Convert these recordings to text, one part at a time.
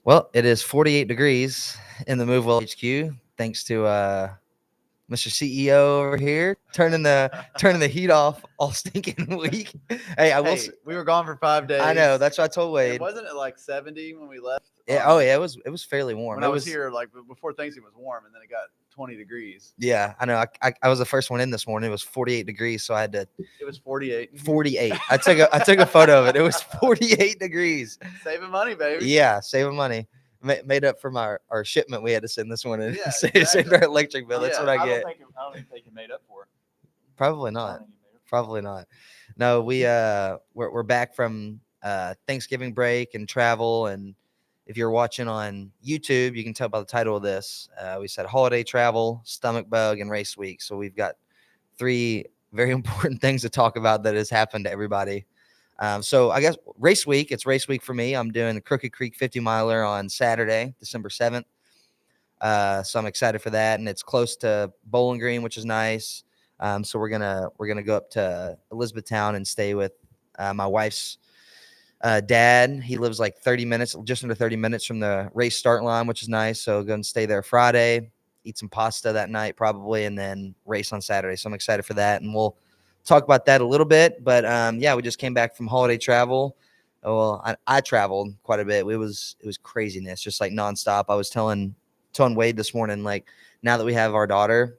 Well, it is 48 degrees in the MoveWell HQ, thanks to Mr. CEO over here turning the heat off all stinking week. Hey, I will. Hey, we were gone for 5 days. I know. That's what I told And Wade. wasn't it like 70 when we left? Yeah. Oh yeah. It was fairly warm. When I was here, like before Thanksgiving, it was warm, and then it got 20 degrees. Yeah, I know. I was the first one in this morning. It was 48 degrees, so I had to. It was 48. 48. I took a photo of it. It was 48 degrees. Saving money, baby. Yeah, saving money. Made up from our shipment we had to send this morning. Yeah, Saved our electric bill. That's Yeah, what I get. I don't think you made up for it. Probably not. Probably not. No, we're back from Thanksgiving break and travel, and if you're watching on YouTube, you can tell by the title of this. We said holiday travel, stomach bug, and race week. So we've got three very important things to talk about that has happened to everybody. So I guess race week. It's race week for me. I'm doing the Crooked Creek 50 miler on Saturday, December 7th. So I'm excited for that, and it's close to Bowling Green, which is nice. So we're gonna go up to Elizabethtown and stay with my wife's dad. He lives like 30 minutes, just under 30 minutes from the race start line, which is nice. So going to stay there Friday, eat some pasta that night probably, and then race on Saturday. So I'm excited for that, and we'll talk about that a little bit. But yeah, we just came back from holiday travel. Well, I traveled quite a bit. It was craziness, just like nonstop. I was telling Wade this morning, like, now that we have our daughter,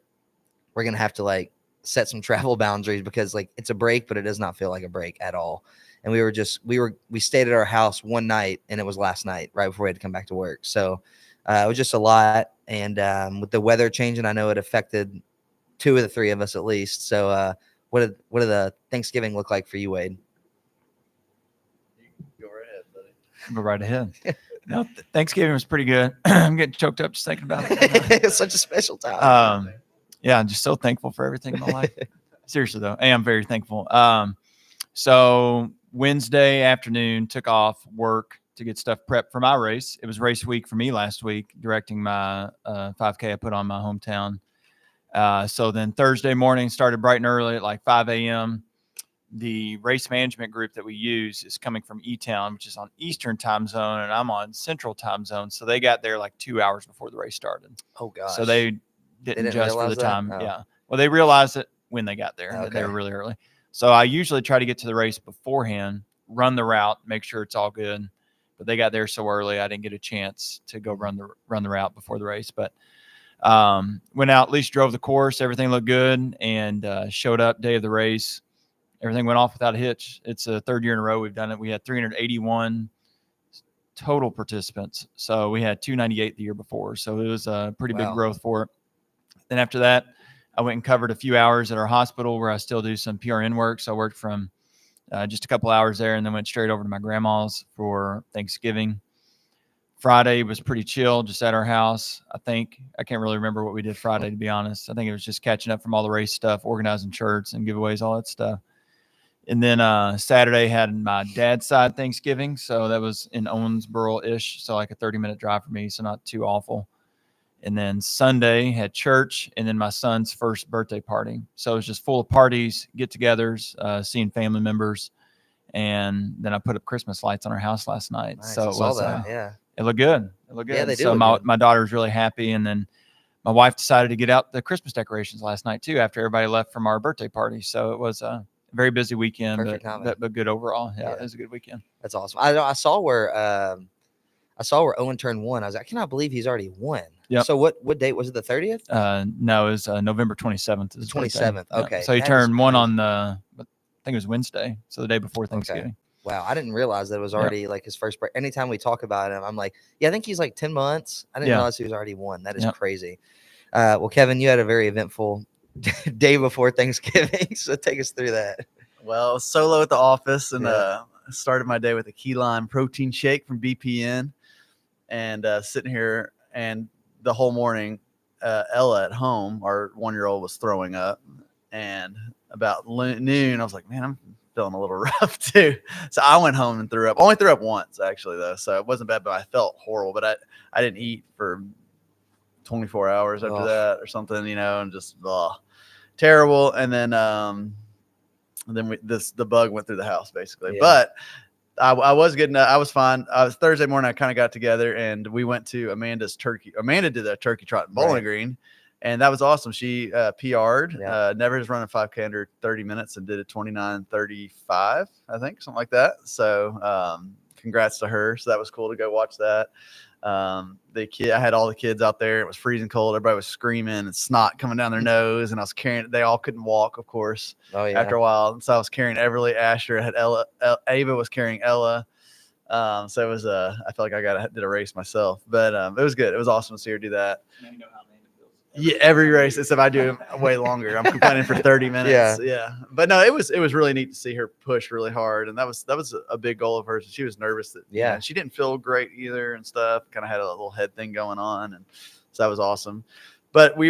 we're gonna have to like set some travel boundaries, because like it's a break, but it does not feel like a break at all. And we stayed at our house one night, and it was last night right before we had to come back to work. So it was just a lot. And with the weather changing, I know it affected two of the three of us at least. So what did the Thanksgiving look like for you, Wade? Go right ahead, buddy. Go right ahead. No, Thanksgiving was pretty good. I'm getting choked up just thinking about it. It's such a special time. Yeah, I'm just so thankful for everything in my life. Seriously, though, I am very thankful. So Wednesday afternoon, took off work to get stuff prepped for my race. It was race week for me last week, directing my 5K I put on my hometown. So then Thursday morning, started bright and early at like 5 a.m. The race management group that we use is coming from E-Town, which is on Eastern time zone, and I'm on Central time zone. So they got there like 2 hours before the race started. Oh, gosh. So they didn't adjust for the time. Oh. Yeah. Well, they realized it when they got there. Okay. They were really early. So I usually try to get to the race beforehand, run the route, make sure it's all good. But they got there so early, I didn't get a chance to go run the route before the race. But went out, at least drove the course. Everything looked good, and showed up day of the race. Everything went off without a hitch. It's a third year in a row we've done it. We had 381 total participants. So we had 298 the year before. So it was a pretty big growth for it. Then after that, I went and covered a few hours at our hospital where I still do some PRN work. So I worked from just a couple hours there, and then went straight over to my grandma's for Thanksgiving. Friday was pretty chill, just at our house. I can't really remember what we did Friday, to be honest. I think it was just catching up from all the race stuff, organizing shirts and giveaways, all that stuff. And then Saturday had my dad's side Thanksgiving. So that was in Owensboro-ish. So like a 30-minute drive for me. So not too awful. And then Sunday had church, and then my son's first birthday party. So it was just full of parties, get-togethers, seeing family members. And then I put up Christmas lights on our house last night. Nice. So I saw that. Yeah. It looked good. Yeah, they do. So look good. my daughter was really happy. And then my wife decided to get out the Christmas decorations last night too, after everybody left from our birthday party. So it was a very busy weekend, but good overall. Yeah, it was a good weekend. That's awesome. I saw where Owen turned 1. I was like, I cannot believe he's already won. Yep. So what date was it? The 30th? No, it was November 27th. The 27th. Okay. Yeah. So he turned 1 on I think it was Wednesday. So the day before Thanksgiving. Okay. Wow. I didn't realize that it was already like his first break. Anytime we talk about him, I'm like, yeah, I think he's like 10 months. I didn't realize he was already 1. That is crazy. Well, Kevin, you had a very eventful day before Thanksgiving. So take us through that. Well, solo at the office, and started my day with a key lime protein shake from BPN, and sitting here, and the whole morning, Ella at home, our 1-year-old, was throwing up, and about noon, I was like, man, I'm feeling a little rough too. So I went home and threw up. Only threw up once, actually, though, so it wasn't bad, but I felt horrible. But I didn't eat for 24 hours after that or something, and just terrible. And then the bug went through the house basically. But I was good enough. I was fine. I was Thursday morning. I kind of got together and we went to Amanda's turkey. Amanda did a turkey trot in Bowling Right. Green, and that was awesome. She PR'd. Yeah. Never has run a 5K under 30 minutes and did it 29:35, I think, something like that. So congrats to her. So that was cool to go watch that. I had all the kids out there. It was freezing cold. Everybody was screaming and snot coming down their nose, and I was carrying. They all couldn't walk, of course. Oh yeah. After a while, and so I was carrying Everly, Asher, I had Ella, Ava was carrying Ella. So it was I felt like I did a race myself, but it was good. It was awesome to see her do that. Now you know how Amanda feels. Yeah, every race, except I do way longer. I'm complaining for 30 minutes. Yeah. But no, it was really neat to see her push really hard, and that was a big goal of hers. She was nervous that she didn't feel great either and stuff. Kind of had a little head thing going on, and so that was awesome. But we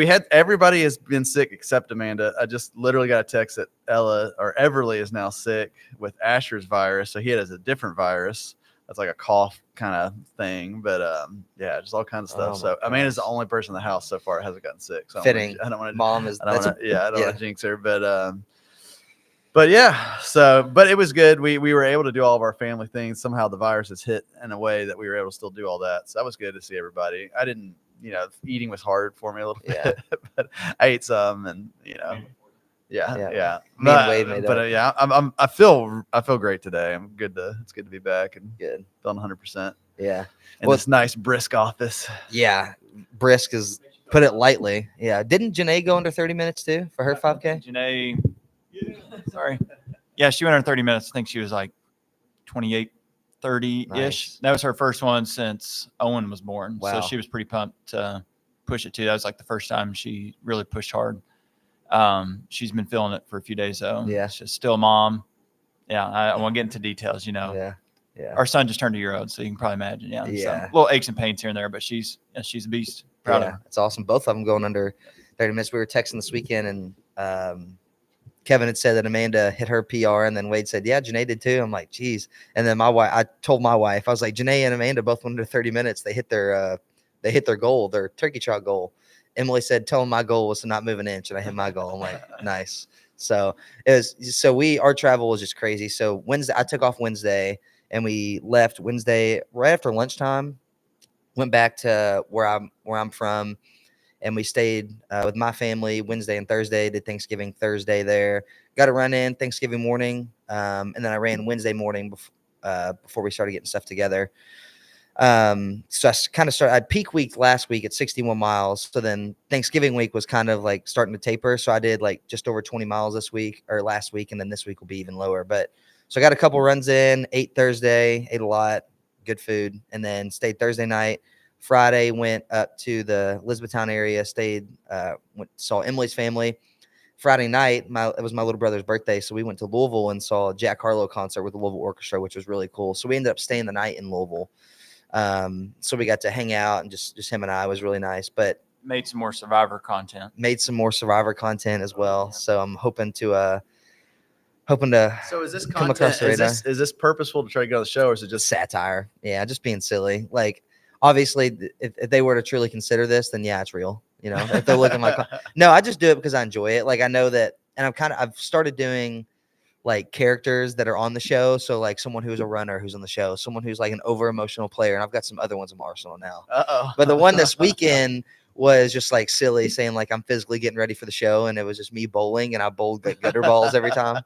had everybody has been sick except Amanda. I just literally got a text that Everly is now sick with Asher's virus, so he has a different virus. That's like a cough kind of thing, but just all kinds of stuff. Oh so my Amanda's the gosh. only person in the house so far that hasn't gotten sick. So Fitting. I don't want to. Mom is. I don't want That's to jinx her, but yeah. So, but it was good. We were able to do all of our family things. Somehow the virus has hit in a way that we were able to still do all that. So that was good to see everybody. I didn't, eating was hard for me a little bit, but I ate some, and yeah. Me and Wade made But up. I feel great today. It's good to be back and Good. feeling 100% Yeah. in this nice brisk office. Yeah. Brisk is, put it lightly. Yeah. Didn't Janae go under 30 minutes too for her 5K? Janae, sorry. Yeah, she went under 30 minutes. I think she was like 28, 30-ish. Nice. That was her first one since Owen was born. Wow. So she was pretty pumped to push it too. That was like the first time she really pushed hard. She's been feeling it for a few days though. Yeah. She's still a mom. Yeah, I won't get into details, Yeah. Yeah. Our son just turned a year old, so you can probably imagine. Yeah. Yeah. So, little aches and pains here and there, but she's a beast. Proud of her. It's awesome. Both of them going under 30 minutes. We were texting this weekend, and Kevin had said that Amanda hit her PR, and then Wade said, yeah, Janae did too. I'm like, geez. And then I told my wife, I was like, Janae and Amanda both went under 30 minutes. They hit their goal, their turkey trot goal. Emily said, tell them my goal was to not move an inch, and I hit my goal. I'm like, nice. So our travel was just crazy. So Wednesday, I took off Wednesday, and we left Wednesday right after lunchtime, went back to where I'm from, and we stayed with my family Wednesday and Thursday, did Thanksgiving Thursday there, got a run in Thanksgiving morning. And then I ran Wednesday morning before we started getting stuff together. So I kind of started, I had peak week last week at 61 miles. So then Thanksgiving week was kind of like starting to taper. So I did like just over 20 miles last week. And then this week will be even lower. But so I got a couple runs in, ate Thursday, ate a lot, good food, and then stayed Thursday night. Friday went up to the Elizabethtown area, saw Emily's family. Friday night, it was my little brother's birthday, so we went to Louisville and saw Jack Harlow concert with the Louisville Orchestra, which was really cool. So we ended up staying the night in Louisville. So we got to hang out, and just him and I. It was really nice. But Made some more Survivor content. made some more Survivor content as well. Yeah. So I'm hoping to. So is this Come across content, the is this purposeful to try to get on the show, or is it just satire? Yeah, just being silly. Like, obviously, if they were to truly consider this, then yeah, it's real. If they're looking like, no, I just do it because I enjoy it. Like, I know that, and I've started doing like characters that are on the show. So like someone who's a runner who's on the show, someone who's like an over emotional player, and I've got some other ones in my arsenal now. But the one this weekend was just like silly, saying like I'm physically getting ready for the show, and it was just me bowling, and I bowled like gutter balls every time.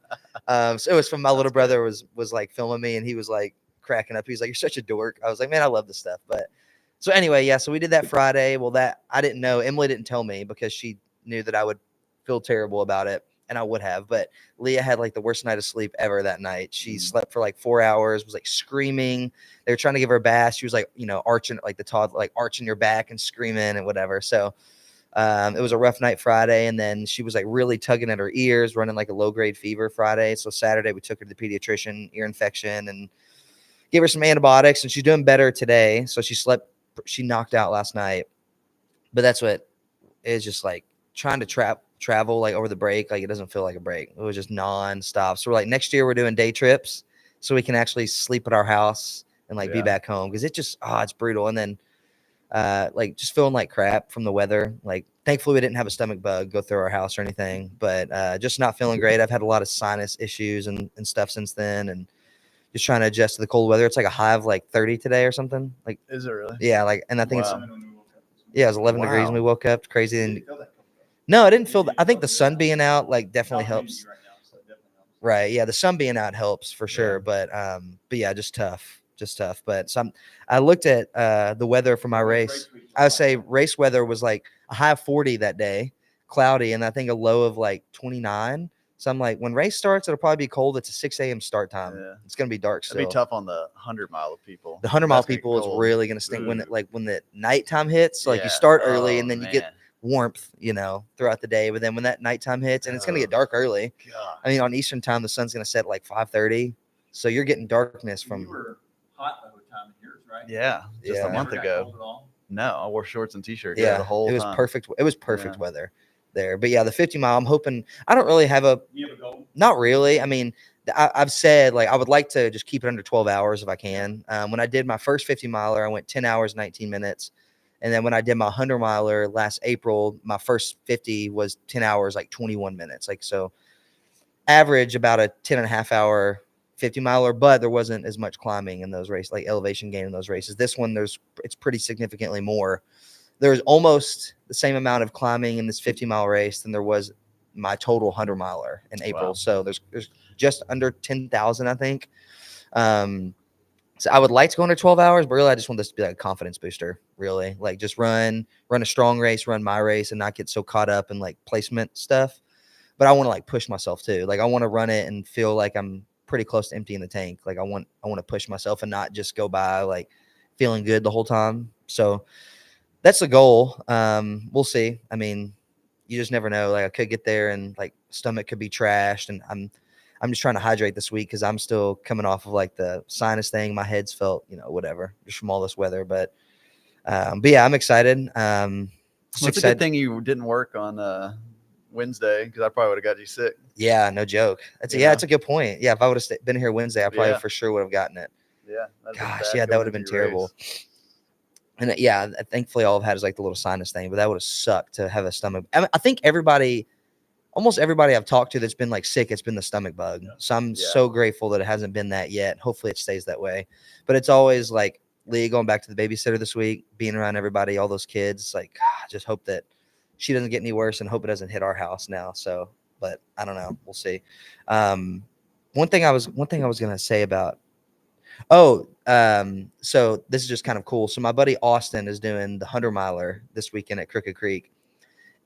So it was from my little brother was like filming me, and he was like cracking up. He's like, "You're such a dork." I was like, "Man, I love this stuff." But so anyway, yeah. So we did that Friday. Well, that I didn't know. Emily didn't tell me because she knew that I would feel terrible about it, and I would have. But Leah had like the worst night of sleep ever that night. She slept for like 4 hours, was like screaming. They were trying to give her a bath. She was like, arching like the toddler, like arching your back and screaming and whatever. So it was a rough night Friday. And then she was like really tugging at her ears, running like a low grade fever Friday. So Saturday we took her to the pediatrician, ear infection, and gave her some antibiotics, and she's doing better today. So she knocked out last night. But that's what is just like trying to travel like over the break. Like it doesn't feel like a break. It was just nonstop. So we're like, next year we're doing day trips so we can actually sleep at our house and like be back home. Cause it's brutal. And then like just feeling like crap from the weather. Like thankfully we didn't have a stomach bug go through our house or anything, but just not feeling great. I've had a lot of sinus issues and stuff since then. And just trying to adjust to the cold weather. It's like a high of like 30 today or something. Like, Is it really? yeah, like, and I think Wow. it was 11 degrees when Wow. we woke up. Crazy. And no, I didn't feel. I think the sun being out like definitely helps. Right. Yeah, the sun being out helps for sure. Yeah. But yeah, just tough. But I looked at the weather for my race. I would say race weather was like a high of 40 that day, cloudy, and I think a low of like 29. So I'm like, when race starts, it'll probably be cold. It's a 6 a.m. start time. Yeah. It's gonna be dark It'd still. be tough on the 100-mile people. The 100-mile That's gonna get people is cold. really gonna stink when Ooh. when the nighttime hits. So like you Yeah. start early Oh, and then you get man. warmth, throughout the day. But then when that nighttime hits, and it's gonna get dark early. God. I mean, on Eastern time, the sun's gonna set at like 5:30, so you're getting darkness You from. were hot the whole time of yours, right? Yeah, just Yeah. a month Never got ago. cold at all? No, I wore shorts and t-shirt. Yeah, the whole it was time. perfect. It was perfect Yeah. weather there. But yeah, the 50-mile. I'm hoping. I don't really have a. You have a goal? Not really. I mean, I've said like I would like to just keep it under 12 hours if I can. When I did my first 50-miler, I went 10 hours 19 minutes. And then when I did my 100-miler last April, my first 50 was 10 hours, like 21 minutes. Like, so average about a 10 and a half hour 50-miler, but there wasn't as much climbing in those races, like elevation gain in those races. This one, it's pretty significantly more. There's almost the same amount of climbing in this 50-mile race than there was my total 100-miler in April. Wow. So there's just under 10,000, I think. So I would like to go under 12 hours, but really I just want this to be like a confidence booster, really. Like just run a strong race, run my race, and not get so caught up in like placement stuff. But I want to like push myself too. Like I want to run it and feel like I'm pretty close to emptying the tank. Like I want to push myself and not just go by like feeling good the whole time. So that's the goal. We'll see. I mean, you just never know. Like I could get there and like stomach could be trashed, and I'm just trying to hydrate this week because I'm still coming off of like the sinus thing. My head's felt, whatever, just from all this weather. But yeah, I'm excited. Well, it's a good thing you didn't work on Wednesday, because I probably would have got you sick. Yeah, no joke. It's a good point. Yeah, if I would have been here Wednesday, I probably for sure would have gotten it. Yeah. Gosh, yeah, that would have been terrible. And yeah, thankfully all I've had is like the little sinus thing, but that would have sucked to have a stomach. I think almost everybody I've talked to that's been like sick, it's been the stomach bug. Yeah. So I'm so grateful that it hasn't been that yet. Hopefully it stays that way. But it's always like Lee going back to the babysitter this week, being around everybody, all those kids. Like, just hope that she doesn't get any worse and hope it doesn't hit our house now. So, but I don't know. We'll see. One thing I was gonna say about. So this is just kind of cool. So my buddy Austin is doing the 100-miler this weekend at Crooked Creek.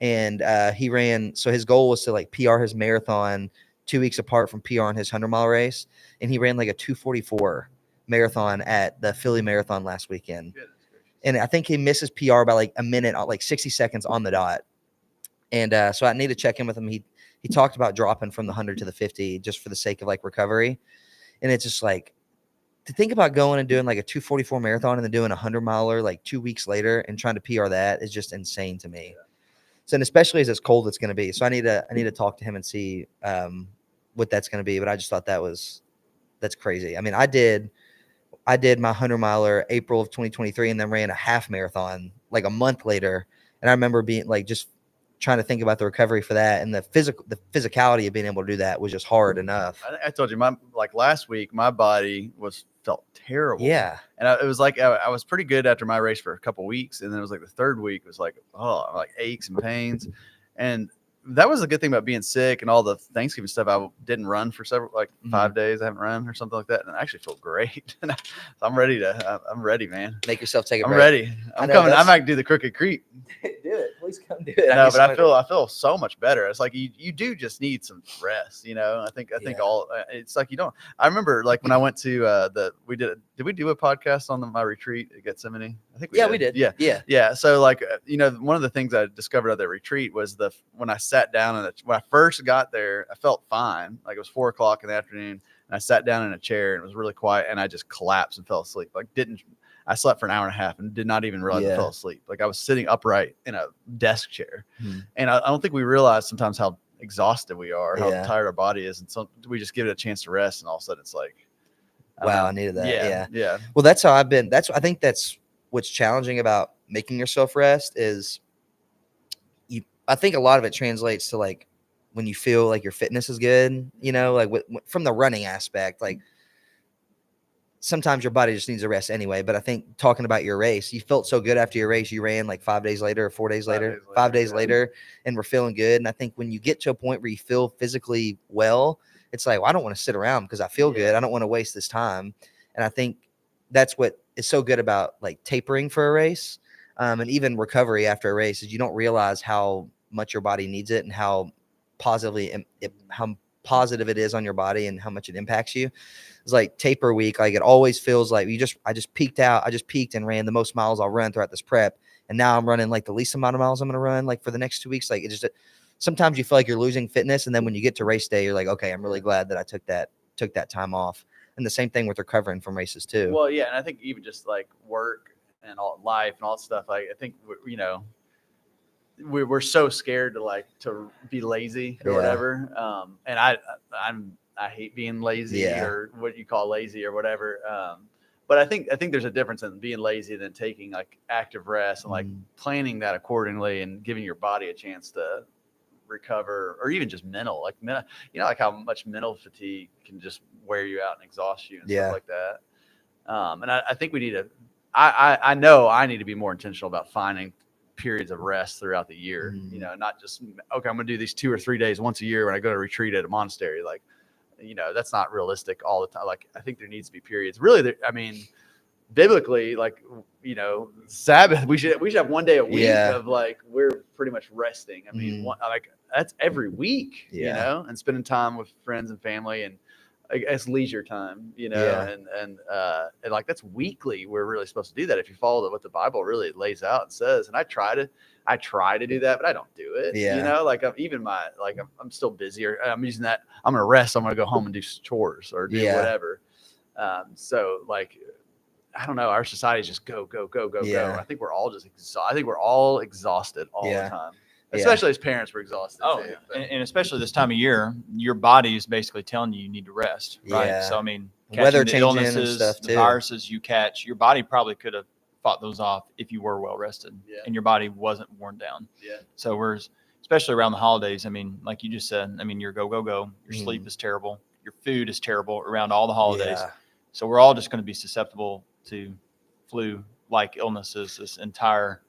And he ran, so his goal was to like PR his marathon 2 weeks apart from PR in his 100-mile race. And he ran like a 2:44 marathon at the Philly Marathon last weekend. And I think he misses PR by like a minute, like 60 seconds on the dot. And so I need to check in with him. He talked about dropping from the 100 to the 50 just for the sake of like recovery. And it's just like, to think about going and doing like a 2:44 marathon and then doing a 100-miler like 2 weeks later and trying to PR that is just insane to me. So, and especially as it's cold, it's going to be. So I need to talk to him and see what that's going to be. But I just thought that's crazy. I mean, I did my 100-miler April of 2023 and then ran a half marathon like a month later. And I remember being like just trying to think about the recovery for that, and the physicality of being able to do that was just hard enough. I told you, last week, my body felt terrible. Yeah. And it was like, I was pretty good after my race for a couple weeks. And then it was like the third week was like, like aches and pains. And that was a good thing about being sick and all the Thanksgiving stuff. I didn't run for 5 days. I haven't run or something like that. And I actually feel great. So I'm ready, man. Make yourself take a break. I'm ready. I'm coming. I might do the Crooked Creek. Do it. Please come do it. No, but I feel so much better. It's like you do just need some rest, I think it's like you don't. I remember like when I went to did we do a podcast on my retreat at Gethsemane? I think we did. Yeah. So like one of the things I discovered at the retreat was when I sat down when I first got there, I felt fine. Like it was 4:00 in the afternoon, and I sat down in a chair and it was really quiet, and I just collapsed and fell asleep. I slept for an hour and a half and did not even realize I fell asleep. Like I was sitting upright in a desk chair. And I don't think we realize sometimes how exhausted we are, how tired our body is. And so we just give it a chance to rest. And all of a sudden it's like, wow, I needed that. Yeah. Well, that's how I've been. I think that's what's challenging about making yourself rest is I think a lot of it translates to like when you feel like your fitness is good, like from the running aspect, like sometimes your body just needs a rest anyway. But I think talking about your race, you felt so good after your race. You ran like 5 days later or 4 days later, 5 days later, and we're feeling good. And I think when you get to a point where you feel physically well, it's like, well, I don't want to sit around because I feel good. I don't want to waste this time. And I think that's what is so good about like tapering for a race, and even recovery after a race, is you don't realize how much your body needs it and how how positive it is on your body and how much it impacts you. It's like taper week. Like it always feels like I just peaked and ran the most miles I'll run throughout this prep. And now I'm running like the least amount of miles I'm going to run like for the next 2 weeks. Like it just, sometimes you feel like you're losing fitness. And then when you get to race day, you're like, okay, I'm really glad that I took that time off. And the same thing with recovering from races too. Well, yeah. And I think even just like work and all life and all that stuff, like I think, we're so scared to be lazy or whatever. And I hate being lazy or what you call lazy or whatever. But I think there's a difference in being lazy than taking like active rest and like planning that accordingly and giving your body a chance to recover, or even just mental, like how much mental fatigue can just wear you out and exhaust you and stuff like that. And I think we need to, I know I need to be more intentional about finding periods of rest throughout the year, not just, okay, I'm going to do these 2 or 3 days once a year when I go to retreat at a monastery. Like, that's not realistic all the time. Like, I think there needs to be periods really. Biblically, like, Sabbath, we should have 1 day a week of like, we're pretty much resting. I mean, that's every week, and spending time with friends and family and I guess leisure time, and like that's weekly. We're really supposed to do that if you follow what the Bible really lays out and says. And I try to do that, but I don't do it. Like I'm still busy, or I'm using that. I'm going to rest. I'm going to go home and do chores or do whatever. So like, I don't know. Our society is just go. I think we're all just exhausted. I think we're all exhausted all the time. Especially as parents, we're exhausted. Oh, too, and especially this time of year, your body is basically telling you need to rest, right? Yeah. So I mean, weather the changing illnesses, and stuff the too. viruses you catch, your body probably could have fought those off if you were well rested, and your body wasn't worn down. Yeah. So especially around the holidays. I mean, like you just said, I mean, your go. Your sleep is terrible. Your food is terrible around all the holidays. Yeah. So we're all just going to be susceptible to flu-like illnesses this entire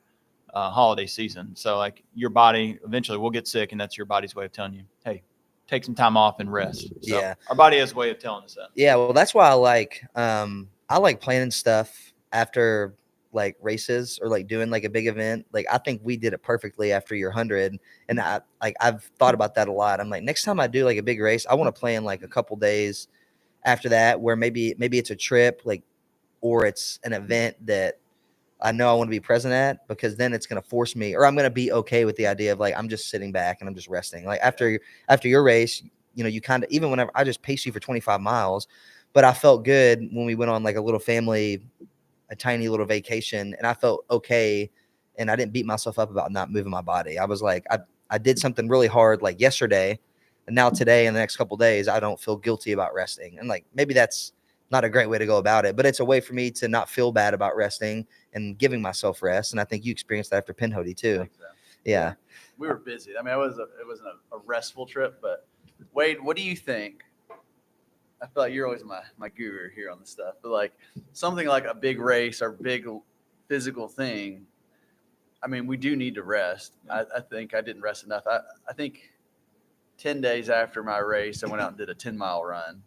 holiday season. So like your body eventually will get sick, and that's your body's way of telling you, hey, take some time off and rest. So our body has a way of telling us that. Yeah. Well, that's why I like planning stuff after like races or like doing like a big event. Like I think we did it perfectly after your 100. And I've thought about that a lot. I'm like, next time I do like a big race, I want to plan like a couple days after that where maybe it's a trip, like, or it's an event that I know I want to be present at, because then it's going to force me, or I'm going to be okay with the idea of like, I'm just sitting back and I'm just resting. Like after your race, you kind of, even whenever I just paced you for 25 miles, but I felt good when we went on like a tiny little vacation, and I felt okay. And I didn't beat myself up about not moving my body. I was like, I did something really hard like yesterday, and now today and the next couple of days, I don't feel guilty about resting. And like, maybe that's not a great way to go about it, but it's a way for me to not feel bad about resting and giving myself rest. And I think you experienced that after Pinhoti too. So. Yeah. We were busy. I mean, it wasn't a restful trip, but Wade, what do you think? I feel like you're always my guru here on this stuff, but like something like a big race or big physical thing, I mean, we do need to rest. I think I didn't rest enough. I think 10 days after my race, I went out and did a 10-mile run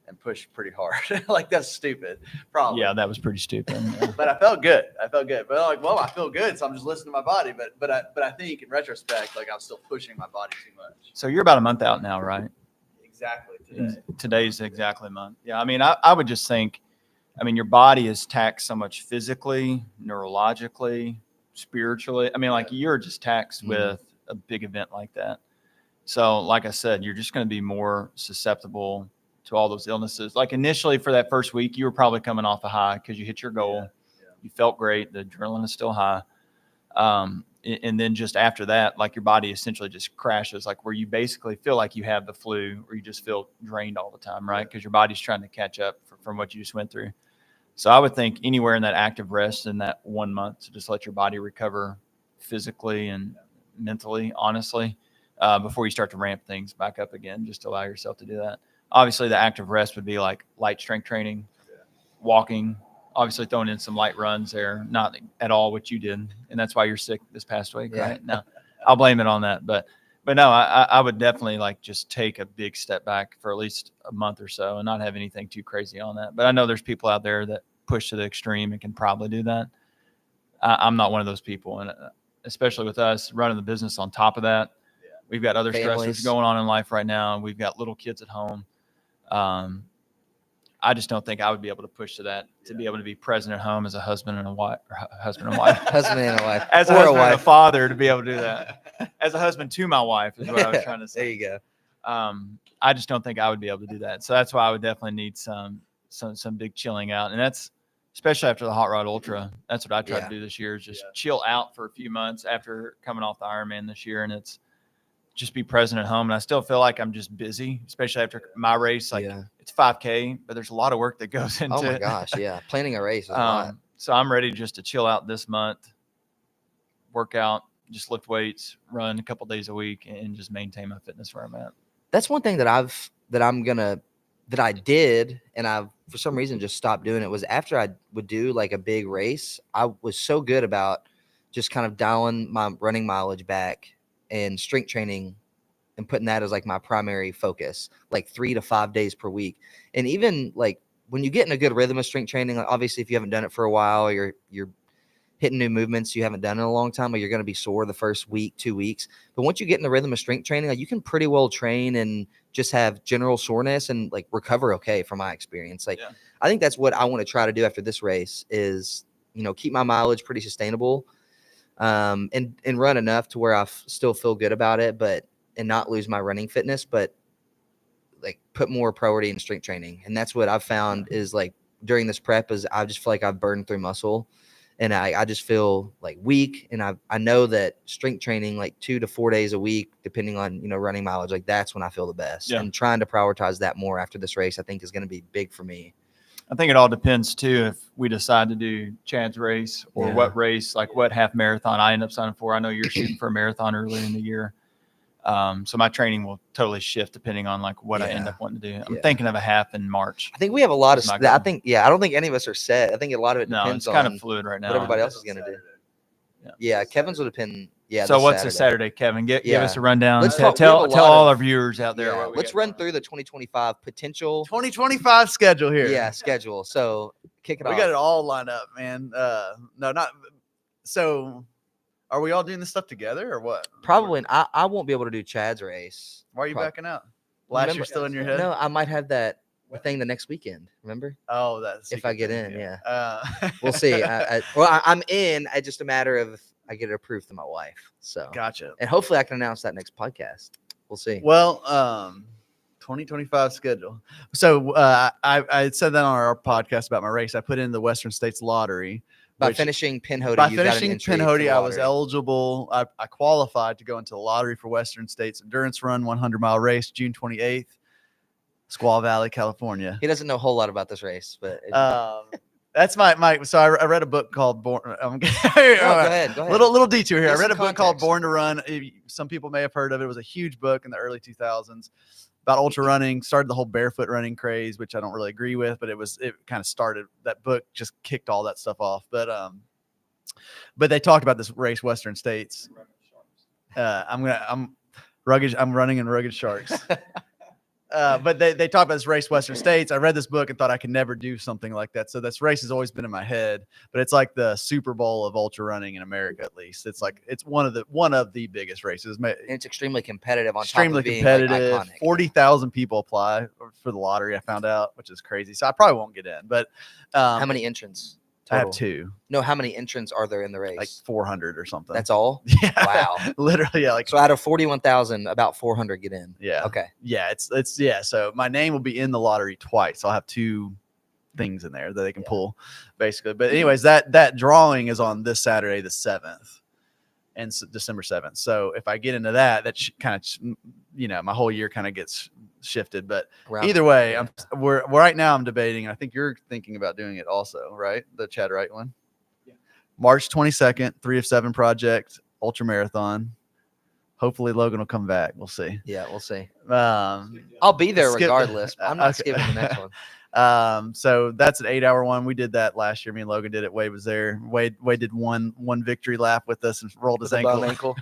and pushed pretty hard. Like that's stupid, probably. Yeah, that was pretty stupid. Yeah. But I felt good. But like, well, I feel good, so I'm just listening to my body. But I think in retrospect, like I was still pushing my body too much. So you're about a month out now, right? Exactly. Today. Today's exactly a month. Yeah, I mean, I would just think, I mean, your body is taxed so much physically, neurologically, spiritually. I mean, like you're just taxed with a big event like that. So like I said, you're just going to be more susceptible to all those illnesses. Like initially for that first week, you were probably coming off a high because you hit your goal. Yeah. You felt great. The adrenaline is still high. And then just after that, like your body essentially just crashes, like where you basically feel like you have the flu, or you just feel drained all the time, right? Because your body's trying to catch up from what you just went through. So I would think anywhere in that active rest in that 1 month to just let your body recover physically and mentally, honestly, before you start to ramp things back up again, just allow yourself to do that. Obviously, the active rest would be like light strength training, walking, obviously throwing in some light runs there, not at all what you did. And that's why you're sick this past week, Yeah. right? No, I'll blame it on that. But no, I would definitely like just take a big step back for at least a month or so and not have anything too crazy on that. But I know there's people out there that push to the extreme and can probably do that. I'm not one of those people. And especially with us running the business on top of that, we've got other Families. stressors going on in life right now. And we've got little kids at home. I just don't think I would be able to push to that, to be able to be present at home as a husband and a wife, Husband and a wife. as a Or a husband and a wife. father, to be able to do that. As a husband to my wife is what I was trying to There say. you go. I just don't think I would be able to do that. So that's why I would definitely need some big chilling out. And that's especially after the Hot Rod Ultra. That's what I tried Yeah. to do this year, is just chill out for a few months after coming off the Ironman this year. And it's just be present at home. And I still feel like I'm just busy, especially after my race. Like Yeah. it's 5K, but there's a lot of work that goes into Oh my it. gosh, yeah. Planning a race is a lot. So I'm ready just to chill out this month, work out, just lift weights, run a couple days a week, and just maintain my fitness where I'm at. That's one thing that I did, and I've for some reason just stopped doing it, was after I would do like a big race, I was so good about just kind of dialing my running mileage back and strength training and putting that as like my primary focus, like 3 to 5 days per week. And even like when you get in a good rhythm of strength training, like obviously if you haven't done it for a while, or you're hitting new movements you haven't done in a long time, or you're going to be sore the first week, 2 weeks. But once you get in the rhythm of strength training, like you can pretty well train and just have general soreness and like recover okay, from my experience. Like Yeah. I think that's what I want to try to do after this race is, keep my mileage pretty sustainable, and run enough to where I still feel good about it, and not lose my running fitness, but like put more priority in strength training. And that's what I've found is like during this prep is I just feel like I've burned through muscle. And I just feel like weak. And I know that strength training, like 2 to 4 days a week, depending on, running mileage, like that's when I feel the best. Yeah. And trying to prioritize that more after this race, I think is going to be big for me. I think it all depends too if we decide to do Chad's race or Yeah. what race, like what half marathon I end up signing for. I know you're shooting for a marathon earlier in the year. So my training will totally shift depending on like what I end Yeah. up wanting to do. I'm Yeah. thinking of a half in March. I think we have a lot of, That's my I goal. think, I don't think any of us are set. I think a lot of it No, depends it's kind on of fluid right now. what everybody else is going to do. Yeah. Kevin's will depend. Yeah. So this what's the Saturday, Kevin? Give Yeah. us a rundown. Let's Tell talk- we have a tell lot all of- our viewers out there. Yeah. what we Let's got run going. through the 2025 potential 2025 schedule here. schedule. So kick it We off. got it all lined up, man. No, not so. Are we all doing this stuff together or what? Probably. I won't be able to do Chad's race. Why are you Prob- backing out? Last Remember- year still in your head? No, I might have that thing the next weekend. Remember? Oh, that's If I get in, yeah. yeah. We'll see. I'm in. It's just a matter of if I get it approved through my wife. So, Gotcha. and hopefully I can announce that next podcast. We'll see. Well, 2025 schedule. So I said that on our podcast about my race. I put in the Western States Lottery. By which- finishing Pinhoti, By you've got an finishing entry to Pinhoti, the I was lottery. eligible. I qualified to go into the lottery for Western States Endurance Run 100-mile race, June 28th, Squaw Valley, California. He doesn't know a whole lot about this race, but That's my. So I read a book called Born. go ahead. Go ahead. Little detour here. Give I read a some book called context. Born to Run. Some people may have heard of it. It was a huge book in the early 2000s about ultra running. Started the whole barefoot running craze, which I don't really agree with, but it kind of started. That book just kicked all that stuff off. But they talked about this race, Western States. I'm running in Rugged Sharks. But they talk about this race, Western States. I read this book and thought I could never do something like that. So this race has always been in my head, but it's like the Super Bowl of ultra running in America, at least. It's one of the biggest races. And it's extremely competitive. On Extremely top of being, like, competitive. iconic. 40,000 people apply for the lottery. I found out, which is crazy. So I probably won't get in. But How many entrants? I have Total? 2, No, how many entrants are there in the race? like 400 or something. That's all. yeah. Wow. Literally, yeah. Like So out of 41,000, about 400 get in. yeah. Okay. Yeah, it's yeah. So my name will be in the lottery twice. I'll have 2 things in there that they can pull, basically. But anyways, that drawing is on this Saturday, the 7th, and December 7th. So if I get into that kind of, my whole year kind of gets shifted. But Around- either way, yeah. we're right now. I'm debating. And I think you're thinking about doing it also, right? The Chad Wright one. Yeah. March 22nd, 3 of 7 project ultra marathon. Hopefully Logan will come back. We'll see. Yeah, we'll see. Um, I'll be there Skip- regardless. I'm not okay. skipping the next one. So that's an 8-hour one. We did that last year. Me and Logan did it. Wade was there. Wade did one victory lap with us and rolled his With a bum ankle.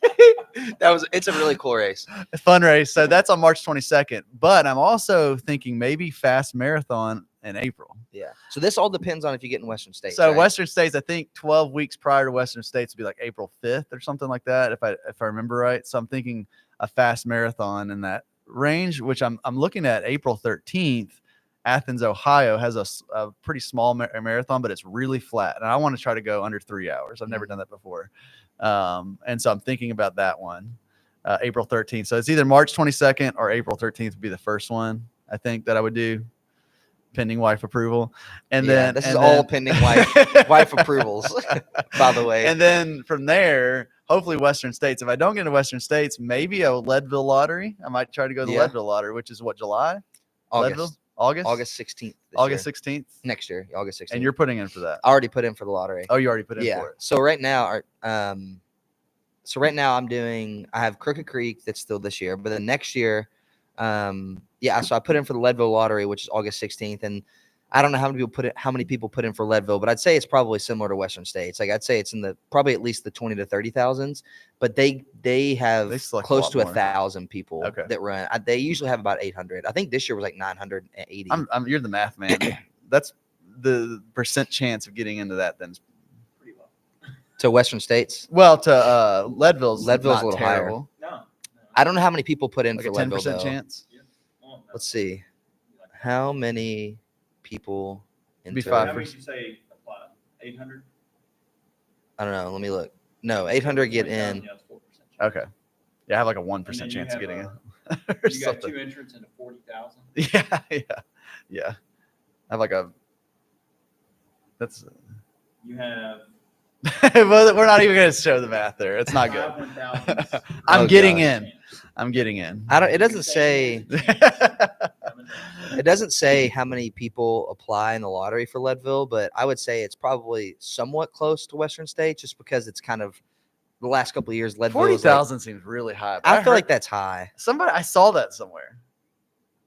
It's a really cool race. A fun race. So that's on March 22nd. But I'm also thinking maybe fast marathon in April. Yeah. So this all depends on if you get in Western States. So right? Western States, I think 12 weeks prior to Western States would be like April 5th or something like that, if I remember right. So I'm thinking a fast marathon in that range, which I'm looking at April 13th. Athens, Ohio has a pretty small marathon, but it's really flat, and I want to try to go under 3 hours. I've never done that before, and so I'm thinking about that one, April 13th. So it's either March 22nd or April 13th would be the first one I think that I would do, pending wife approval. And then this is all pending wife approvals, by the way. And then from there, hopefully Western States. If I don't get into Western States, maybe a Leadville lottery. I might try to go to the Leadville lottery, which is what, July? Leadville? August 16th. August 16th next year, August 16th. And you're putting in for that. I already put in for the lottery. Oh, you already put in for it. So right now, I have Crooked Creek that's still this year, but then next year, so I put in for the Leadville lottery, which is August 16th, and I don't know how many people put in for Leadville, but I'd say it's probably similar to Western States. Like I'd say it's in probably at least the 20 to 30,000s, but they have close to 1,000 people that run. They usually have about 800. I think this year was like 980. You're the math man. That's the percent chance of getting into that then. Pretty well. To Western States? Well, to Leadville's a little terrible. Higher. No. I don't know how many people put in like for a Leadville. 10% chance. Let's see. How many people be 5%. How many did you say apply? 800? I don't know. Let me look. No, 800 get in. Yeah, it's 4%. Okay. Yeah, I have like a 1% chance of getting in. You got 2 entrants into 40,000? Yeah. I have like You have well, we're not even going to show the math there. It's not good. I'm getting in. It doesn't say. It doesn't say how many people apply in the lottery for Leadville, but I would say it's probably somewhat close to Western States, just because it's kind of the last couple of years. Leadville 40,000 seems really high. I feel like that's high. I saw that somewhere.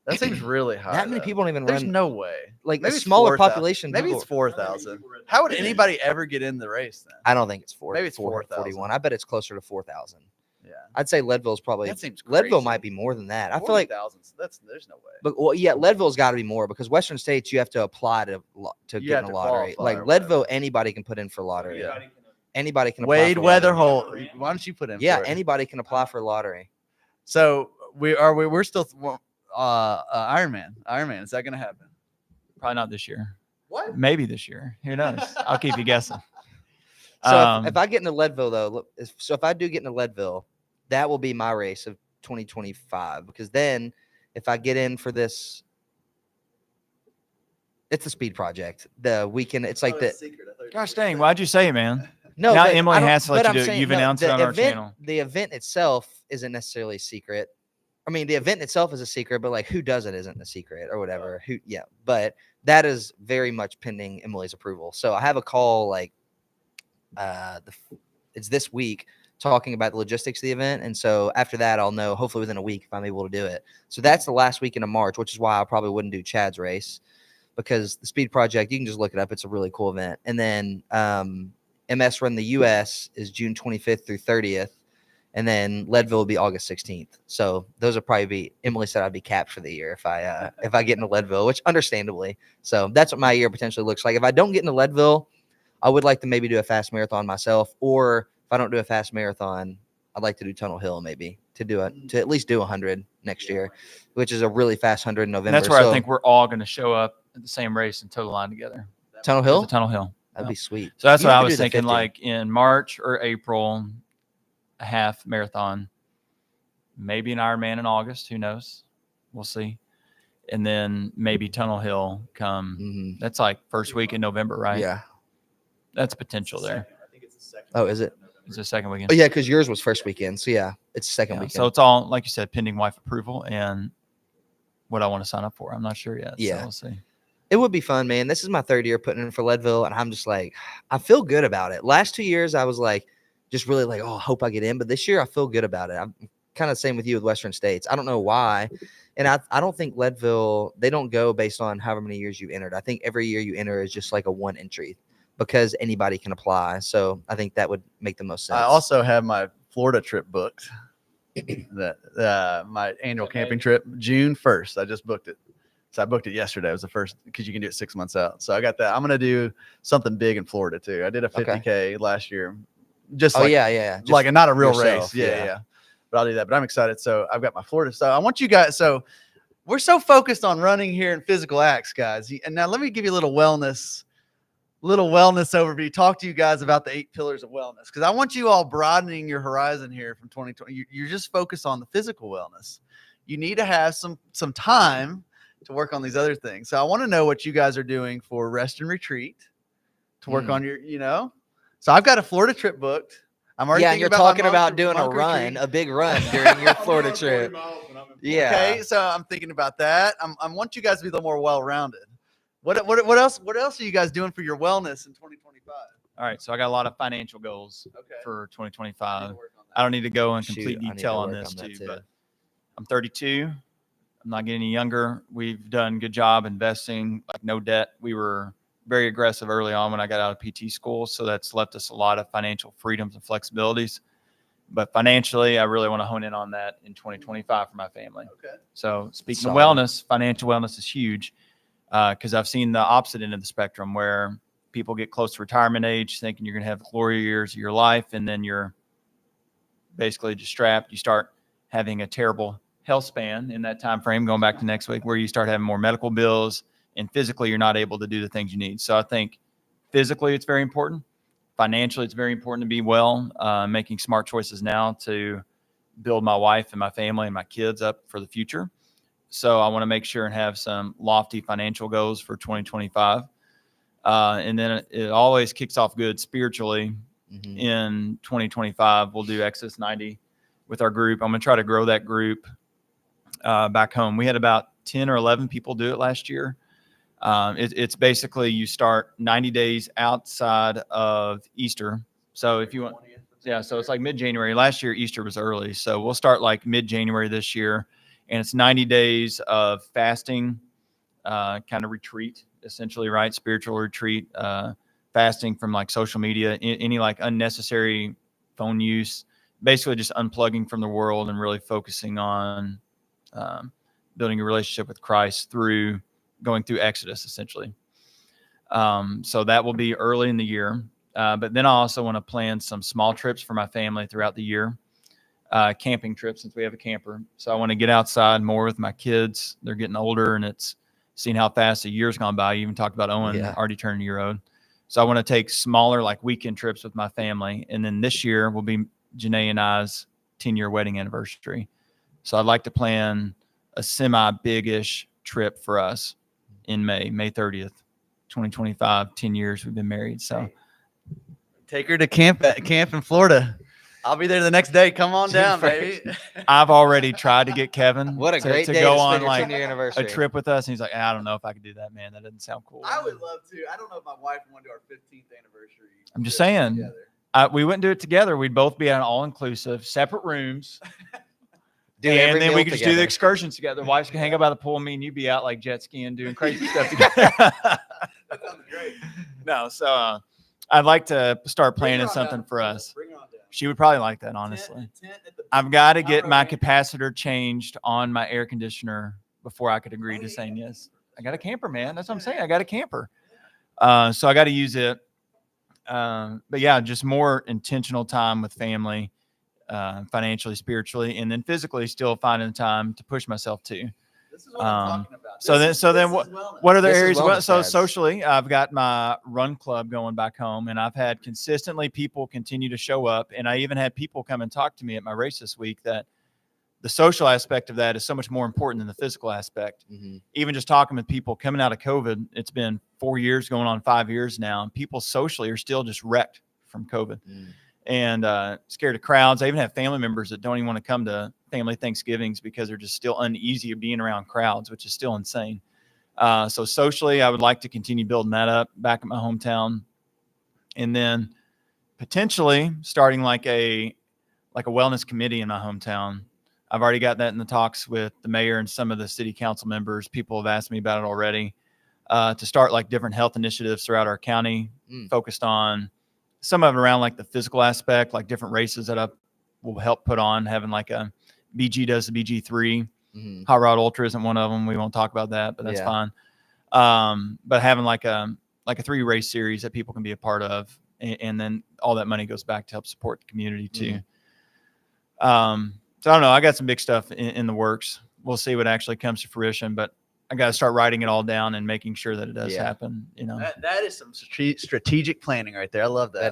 That seems really high. That many people don't even There's run. no way. Like maybe a smaller 4, population. Maybe it's 4,000. How would anybody ever get in the race then? I don't think it's 4. Maybe it's 4,41. I bet it's closer to 4,000. Yeah. I'd say Leadville's probably. That seems crazy. Leadville might be more than that. I feel like there's no way. But Leadville's got to be more, because Western States you have to apply to get in a lottery. Like Leadville, anybody can put in for lottery. Yeah. Anybody can apply. Wade for Weatherholt, why don't you put in? Yeah, for it? anybody can apply for a lottery. So we're still Ironman. Is that going to happen? Probably not this year. What? Maybe this year. Who knows? I'll keep you guessing. So if I get into Leadville, though, if I do get into Leadville, that will be my race of 2025. Because then, if I get in for this, it's a speed project. The weekend, it's like the. Gosh dang! Why'd you say it, man? No, now but Emily I don't- has to let but you I'm do it. saying, You've no, announced the it on our event- channel. The event itself isn't necessarily a secret. I mean, the event itself is a secret, but like who does it isn't a secret or whatever. But that is very much pending Emily's approval. So I have a call like it's this week, talking about the logistics of the event. And so after that, I'll know hopefully within a week if I'm able to do it. So that's the last weekend of March, which is why I probably wouldn't do Chad's race, because the Speed Project, you can just look it up. It's a really cool event. And then MS Run the US is June 25th through 30th. And then Leadville will be August 16th. So those will probably be, Emily said I'd be capped for the year if I get into Leadville, which understandably. So that's what my year potentially looks like. If I don't get into Leadville, I would like to maybe do a fast marathon myself, or if I don't do a fast marathon, I'd like to do Tunnel Hill maybe to at least do 100 next year, which is a really fast 100 in November. And that's where I think we're all going to show up at the same race and total line together. Tunnel Hill? Tunnel Hill. That'd be sweet. So that's You what I could was do the thinking, 50. like in March or April, a half marathon, maybe an Ironman in August. Who knows? We'll see. And then maybe Tunnel Hill come. That's like first week in November, right? Yeah. That's potential there. I think it's the second. Oh, is it? It's the second weekend. Oh, yeah, because yours was first weekend. So, yeah, it's second weekend. So it's all, like you said, pending wife approval and what I want to sign up for. I'm not sure yet. Yeah. So we'll see. It would be fun, man. This is my third year putting in for Leadville, and I'm just like, I feel good about it. Last 2 years, I was like, just really like, oh, I hope I get in. But this year, I feel good about it. kind of same with you with Western States. I don't know why. And I don't think Leadville, they don't go based on however many years you entered. I think every year you enter is just like a one entry because anybody can apply. So I think that would make the most sense. I also have my Florida trip booked. That my annual camping trip, June 1st. I just booked it. So I booked it yesterday. It was the first because you can do it 6 months out. So I got that. I'm gonna do something big in Florida too. I did a 50K last year. Just Oh like, yeah. Just like not a real yourself, race. Yeah, yeah. But I'll do that. But I'm excited. So I've got my Florida. So I want you guys. So we're so focused on running here and physical acts, guys. And now let me give you a little wellness overview. Talk to you guys about the 8 pillars of wellness because I want you all broadening your horizon here from 2020. You're just focused on the physical wellness. You need to have some time to work on these other things. So I want to know what you guys are doing for rest and retreat to work on your, So I've got a Florida trip booked. I'm already yeah, and you're thinking talking about doing a monk run, retreat. a big run during your Florida trip. Yeah. Okay, so I'm thinking about that. I want you guys to be a little more well-rounded. What else are you guys doing for your wellness in 2025? All right, so I got a lot of financial goals Okay. for I need 2025. to work on that. I don't need to go in Shoot, complete I need to detail on work this on that too, too. but I'm 32. I'm not getting any younger. We've done a good job investing, like no debt. We were very aggressive early on when I got out of PT school, so that's left us a lot of financial freedoms and flexibilities. But financially, I really want to hone in on that in 2025 for my family. Okay. So speaking Solid. of wellness, financial wellness is huge because I've seen the opposite end of the spectrum where people get close to retirement age thinking you're going to have the glory years of your life, and then you're basically just strapped. You start having a terrible health span in that time frame, going back to next week, where you start having more medical bills, and physically you're not able to do the things you need. So I think physically it's very important. Financially, it's very important to be well, making smart choices now to build my wife and my family and my kids up for the future. So I want to make sure and have some lofty financial goals for 2025. And then it always kicks off good spiritually. Mhm. In 2025, we'll do Exodus 90 with our group. I'm going to try to grow that group back home. We had about 10 or 11 people do it last year. It's basically you start 90 days outside of Easter. So if you want, so it's like mid-January. Last year, Easter was early. So we'll start like mid-January this year. And it's 90 days of fasting, kind of retreat, essentially, right? Spiritual retreat, fasting from like social media, any like unnecessary phone use, basically just unplugging from the world and really focusing on building a relationship with Christ through going through Exodus, essentially. So that will be early in the year. But then I also want to plan some small trips for my family throughout the year, camping trips since we have a camper. So I want to get outside more with my kids. They're getting older, and it's seeing how fast a year's gone by. You even talked about Owen already turning a year old. So I want to take smaller like weekend trips with my family. And then this year will be Janae and I's 10-year wedding anniversary. So I'd like to plan a semi-big-ish trip for us in May 30th, 2025, 10 years we've been married. So take her to camp in Florida. I'll be there the next day. Come on down, baby. I've already tried to get Kevin What a great to day go to on spend your like 10-year anniversary. a trip with us. And he's like, I don't know if I could do that, man. That doesn't sound cool. I would love to. I don't know if my wife would want to do our 15th anniversary. I'm just trip saying. together. We wouldn't do it together. We'd both be at an all-inclusive, separate rooms. Do And every then meal we could just do the together. excursions together. Wives can hang out by the pool. Me and you be out like jet skiing, doing crazy stuff together. That sounds great. No, so I'd like to start Bring her planning on something down. for us. Bring her on down. She would probably like that, honestly. Tent at the I've got to beach. get my Alright. capacitor changed on my air conditioner before I could agree to saying yes. I got a camper, man. That's what I'm saying. I got a camper. So I got to use it. But yeah, just more intentional time with family, financially, spiritually, and then physically still finding the time to push myself too. This is what I'm talking about. So then wellness. what are the This is areas? wellness So pads. socially, I've got my run club going back home, and I've had consistently people continue to show up. And I even had people come and talk to me at my race this week that the social aspect of that is so much more important than the physical aspect. Mhm. Even just talking with people coming out of COVID, it's been 4 years going on 5 years now, and people socially are still just wrecked from COVID and scared of crowds. I even have family members that don't even want to come to family Thanksgivings because they're just still uneasy of being around crowds, which is still insane. So socially, I would like to continue building that up back at my hometown, and then potentially starting like a wellness committee in my hometown. I've already got that in the talks with the mayor and some of the city council members. People have asked me about it already, to start like different health initiatives throughout our county, focused on some of it around like the physical aspect, like different races that I will help put on, having like a BG does the BG3. Hot Rod Ultra isn't one of them. We won't talk about that, but that's fine. But having like a 3 race series that people can be a part of, and then all that money goes back to help support the community too. So I don't know. I got some big stuff in the works. We'll see what actually comes to fruition, but I got to start writing it all down and making sure that it does happen. You know, that is some strategic planning right there. I love that.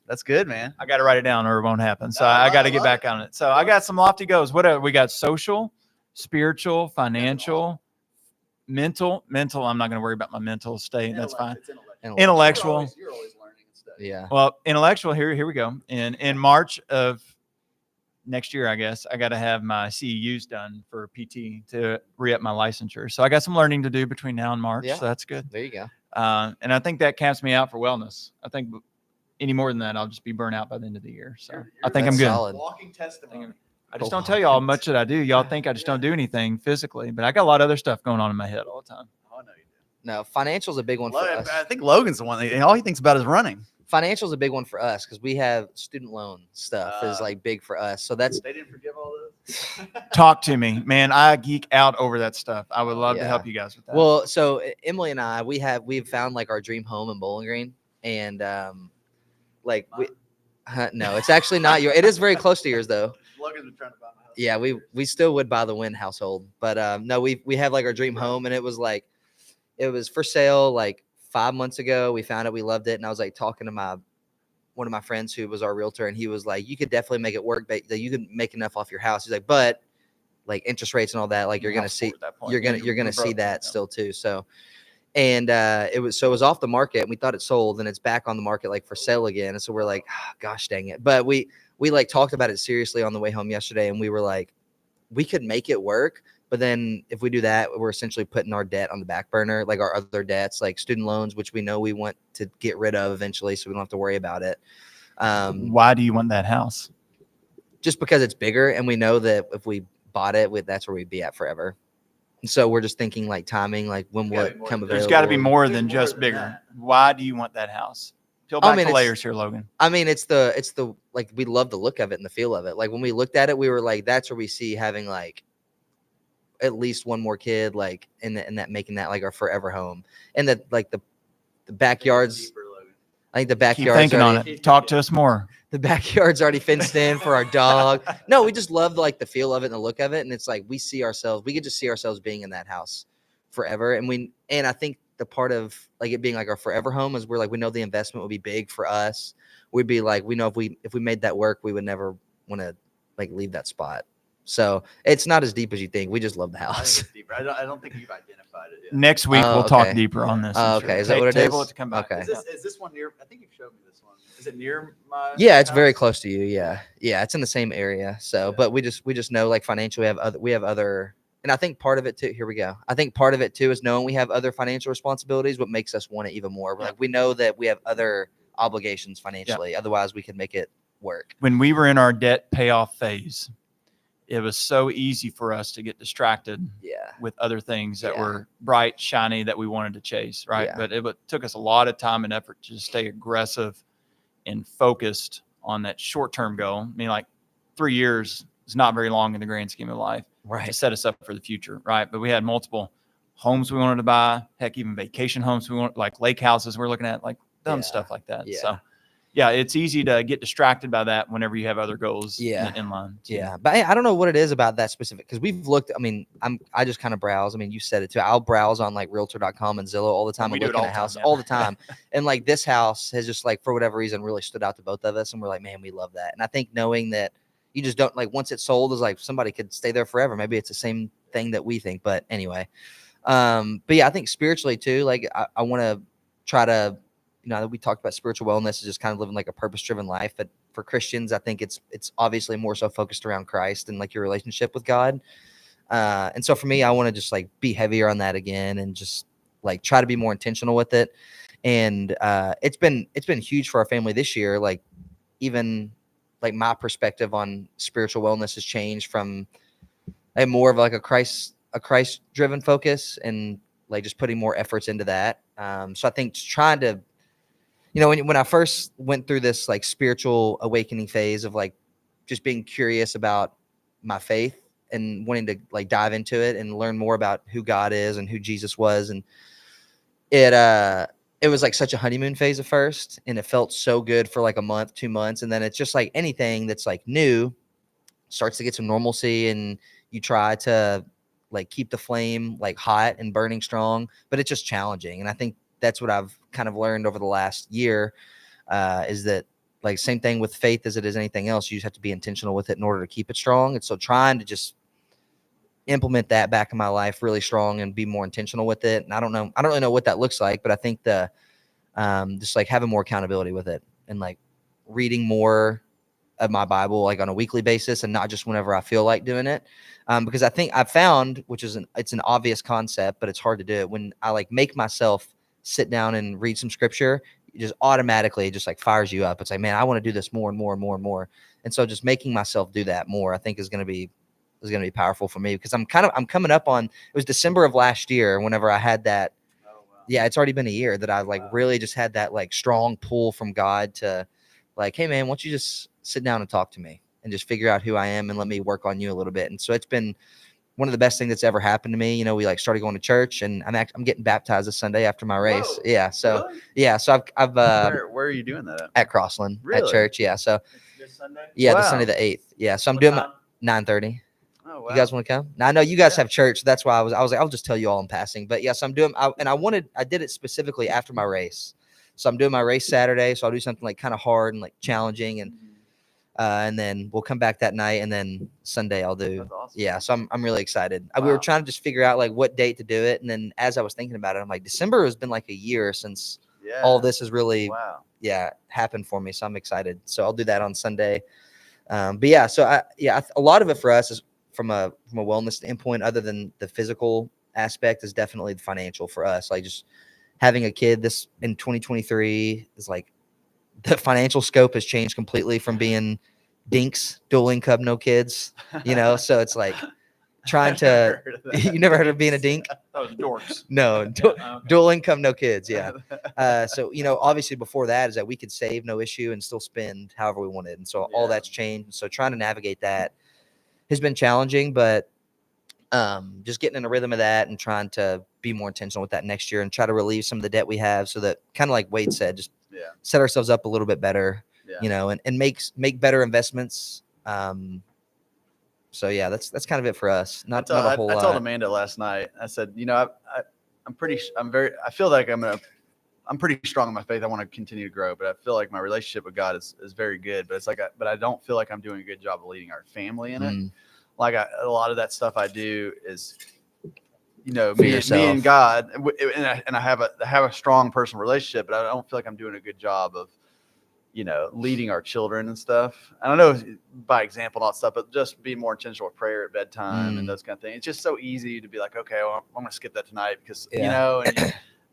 That's good, man. I got to write it down or it won't happen. So I got to get back on it. So I got some lofty goals. What we got? Social, spiritual, financial, mental. I'm not going to worry about my mental state. That's fine. Intellectual. You're always learning and stuff. Yeah. Well, intellectual. Here we go. In March of next year, I guess I got to have my CEUs done for PT to re-up my licensure. So I got some learning to do between now and March. Yeah. So that's good. There you go. And I think that caps me out for wellness. I think any more than that, I'll just be burnt out by the end of the year. So I think I'm good. Solid. Walking testimony. I just don't tell y'all much that I do. Y'all think I just don't do anything physically, but I got a lot of other stuff going on in my head all the time. Oh, no, you do. No, financial's a big one for us. I think Logan's the one that all he thinks about is running. Financial's a big one for us because we have student loan stuff is like big for us. So that's They didn't forgive all this. Talk to me, man. I geek out over that stuff. I would love to help you guys with that. well. So Emily and I, we've found like our dream home in Bowling Green, and like we. No, it's actually not yours. It is very close to yours though. Logan's been trying to buy my house. Yeah, we still would buy the Wynn household, but no, we have like our dream home, and it was for sale like 5 months ago. We found it, we loved it, and I was like talking to one of my friends who was our realtor, and he was like, "You could definitely make it work, but you could make enough off your house." He's like, "But like interest rates and all that, like you're gonna see that still too." So, and it was off the market, and we thought it sold, and it's back on the market like for sale again, and so we're like, "Gosh dang it!" But we like talked about it seriously on the way home yesterday, and we were like, we could make it work. But then if we do that, we're essentially putting our debt on the back burner, like our other debts, like student loans, which we know we want to get rid of eventually, so we don't have to worry about it. Why do you want that house? Just because it's bigger, and we know that if we bought it, that's where we'd be at forever. And so we're just thinking like timing, like when will it come available? There's got to be more than just bigger. Why do you want that house? Peel back the layers here, Logan. I mean, it's the like we love the look of it and the feel of it. Like when we looked at it, we were like, that's where we see having like at least one more kid, like in that making that like our forever home. And that like the backyards, I think the backyard's Keep thinking on it. Talk to us more. The backyard's already fenced in for our dog. No, we just love like the feel of it and the look of it. And it's like we could just see ourselves being in that house forever. And I think the part of like it being like our forever home is we're like, we know the investment would be big for us. We'd be like, we know if we made that work, we would never want to like leave that spot. So it's not as deep as you think. We just love the house. I don't think you've identified it yet. Next week we'll talk deeper on this. Okay, is that what it is? Table it to come back. Okay. Is this one near? I think you've showed me this one. Is it near my? Yeah, it's house? very close to you. Yeah, it's in the same area. So, but we just know like financially we have other, and I think part of it too. Here we go. I think part of it too is knowing we have other financial responsibilities. What makes us want it even more? Like we know that we have other obligations financially. Otherwise, we could make it work. When we were in our debt payoff phase, it was so easy for us to get distracted with other things that were bright, shiny that we wanted to chase, right? Yeah. But it took us a lot of time and effort to stay aggressive and focused on that short-term goal. I mean, like 3 years is not very long in the grand scheme of life to set us up for the future, right? But we had multiple homes we wanted to buy, heck, even vacation homes we want, like lake houses we're looking at, like dumb stuff like that. Yeah. So yeah, it's easy to get distracted by that whenever you have other goals in line. Yeah. But I don't know what it is about that specific, because we've looked, I mean, I just kind of browse. I mean, you said it too. I'll browse on like realtor.com and Zillow all the time. We and do it looking all at the house time, all the time. And like this house has just like, for whatever reason, really stood out to both of us. And we're like, man, we love that. And I think knowing that you just don't like, once it's sold, is like somebody could stay there forever. Maybe it's the same thing that we think. But anyway, but yeah, I think spiritually too, like I want to try to, you know, we talked about spiritual wellness is just kind of living like a purpose-driven life. But for Christians, I think it's obviously more so focused around Christ and like your relationship with God. And so for me, I want to just like be heavier on that again and just like try to be more intentional with it. And it's been huge for our family this year. Like even like my perspective on spiritual wellness has changed from I more of like a Christ driven focus, and like just putting more efforts into that. So I think just trying to, when I first went through this like spiritual awakening phase of like just being curious about my faith and wanting to like dive into it and learn more about who God is and who Jesus was, and it was like such a honeymoon phase at first, and it felt so good for like a month, 2 months, and then it's just like anything that's like new starts to get some normalcy, and you try to like keep the flame like hot and burning strong, but it's just challenging. And I think that's what I've kind of learned over the last year, is that like same thing with faith as it is anything else. You just have to be intentional with it in order to keep it strong. And so trying to just implement that back in my life really strong and be more intentional with it. And I don't really know what that looks like, but I think just like having more accountability with it, and like reading more of my Bible like on a weekly basis, and not just whenever I feel like doing it. Because I think I've found, it's an obvious concept, but it's hard to do it. When I like make myself sit down and read some scripture, it just automatically just like fires you up. It's like, man, I want to do this more and more and more and more. And so just making myself do that more, I think is going to be powerful for me, because I'm coming up on, it was December of last year whenever I had that. Oh, wow. Yeah, it's already been a year that I've like really just had that like strong pull from God to like, hey man, why don't you just sit down and talk to me and just figure out who I am and let me work on you a little bit. And so it's been one of the best things that's ever happened to me. We like started going to church, and I'm getting baptized this Sunday after my race. Whoa, Yeah. So really? yeah. So I've Where are you doing that at Crossland at Really? church. Yeah. So This Sunday? yeah, the Wow. Sunday the 8th. Yeah. So I'm What doing time? 9:30. Oh, wow. You guys want to come? Now I know you guys Yeah. have church. So that's why I was like, I'll just tell you all in passing. But yes, I did it specifically after my race. So I'm doing my race Saturday. So I'll do something like kind of hard and like challenging, and then we'll come back that night, and then Sunday I'll do. That's awesome. Yeah. So I'm really excited. We were Wow. trying to just figure out like what date to do it. And then as I was thinking about it, I'm like, December has been like a year since Yeah. all this has really, Wow. happened for me. So I'm excited. So I'll do that on Sunday. But yeah, so a lot of it for us is from a wellness standpoint, other than the physical aspect, is definitely the financial for us. Like just having a kid this in 2023 is like, the financial scope has changed completely from being dinks, dual income, no kids, so it's like trying I've to, never heard of that. you never heard of being a dink? That was dorks. No, Okay. dual income, no kids. Yeah. So, obviously before that is that we could save no issue and still spend however we wanted. And so all Yeah. that's changed. So trying to navigate that has been challenging, but just getting in a rhythm of that and trying to be more intentional with that next year and try to relieve some of the debt we have, so that kind of like Wade said, just Yeah. set ourselves up a little bit better, Yeah. and make better investments. So yeah, that's kind of it for us. Not a whole I lot. told Amanda last night. I said, I feel like I'm pretty strong in my faith. I want to continue to grow, but I feel like my relationship with God is very good. But it's like, but I don't feel like I'm doing a good job of leading our family in it. Mm. Like a lot of that stuff I do is, For me yourself. and God, and I have a strong personal relationship, but I don't feel like I'm doing a good job of, leading our children and stuff. I don't know by example, not stuff, but just being more intentional with prayer at bedtime and those kind of things. It's just so easy to be like, okay, well, I'm going to skip that tonight because,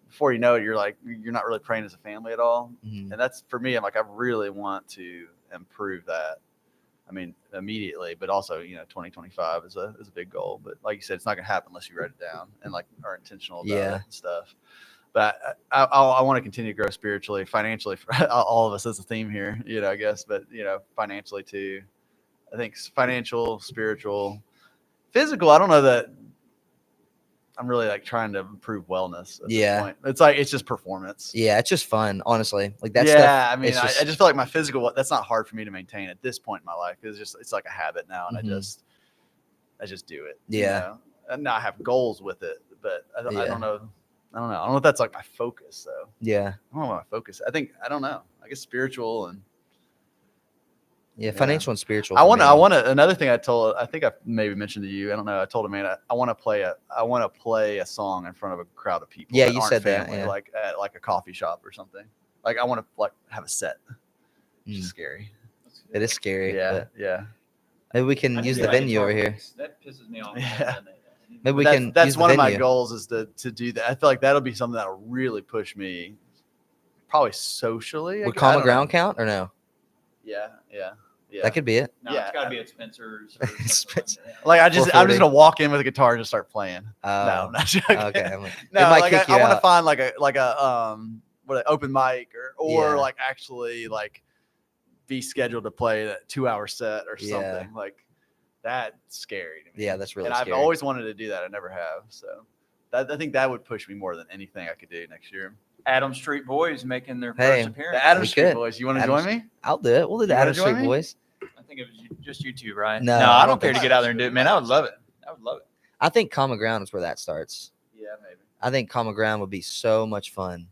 before you know it, you're not really praying as a family at all. Mhm. And that's for me. I'm like, I really want to improve that. I mean, immediately, but also, 2025 is a big goal. But like you said, it's not going to happen unless you write it down and like are intentional about it and stuff. But I want to continue to grow spiritually, financially, for all of us as a theme here, I guess, but, financially too. I think financial, spiritual, physical. I don't know that I'm really like trying to improve wellness at this point. It's like, it's just performance. Yeah. It's just fun, honestly. Like that Yeah. stuff. I mean, it's I just feel like my physical, that's not hard for me to maintain at this point in my life. It's like a habit now. And Mhm. I just do it. Yeah. And now I have goals with it, but I don't know. I don't know if that's like my focus though. Yeah. I don't know what my focus. I don't know. I guess spiritual and Financial and spiritual. I for want me. to, another thing I think I maybe mentioned to you. I don't know. I told Amanda, I want to play a song in front of a crowd of people. Yeah, that you aren't said that, family, yeah. like at like a coffee shop or something. Like I want to like have a set. Which is Mm. scary. It is scary. Yeah. But Yeah. maybe we I can do use the like venue over guitar here. picks. That pisses me off. Yeah. Maybe we That's, can. that's use the one of my venue. goals is to do that. I feel like that'll be something that'll really push me, probably socially. Would I Common don't Ground know. count or no? Yeah, Yeah. That could be it. No, Yeah. it's got to be at Spencer's. Or something Spencer. like that. Like I'm 440. just gonna walk in with a guitar and just start playing. No, Oh, I'm not joking. okay. I'm like, No, it might like kick I you want to out. find like a what an open mic or Yeah. like actually like be scheduled to play a 2-hour set or Yeah. something like that's scary to me. Yeah, that's really and scary. I've always wanted to do that. I never have. So I think that would push me more than anything I could do next year. Adam Street Boys making their Hey, first appearance. The Adam We Street could. Boys. You want to Adam join me? I'll do it. We'll do the You wanna Adam Street join me? Boys. I think it was just you two, right? No, I I don't don't care think to so. get out there and do it, man. I would love it. I would love it. I think Common Ground is where that starts. Yeah, maybe. I think Common Ground would be so much fun.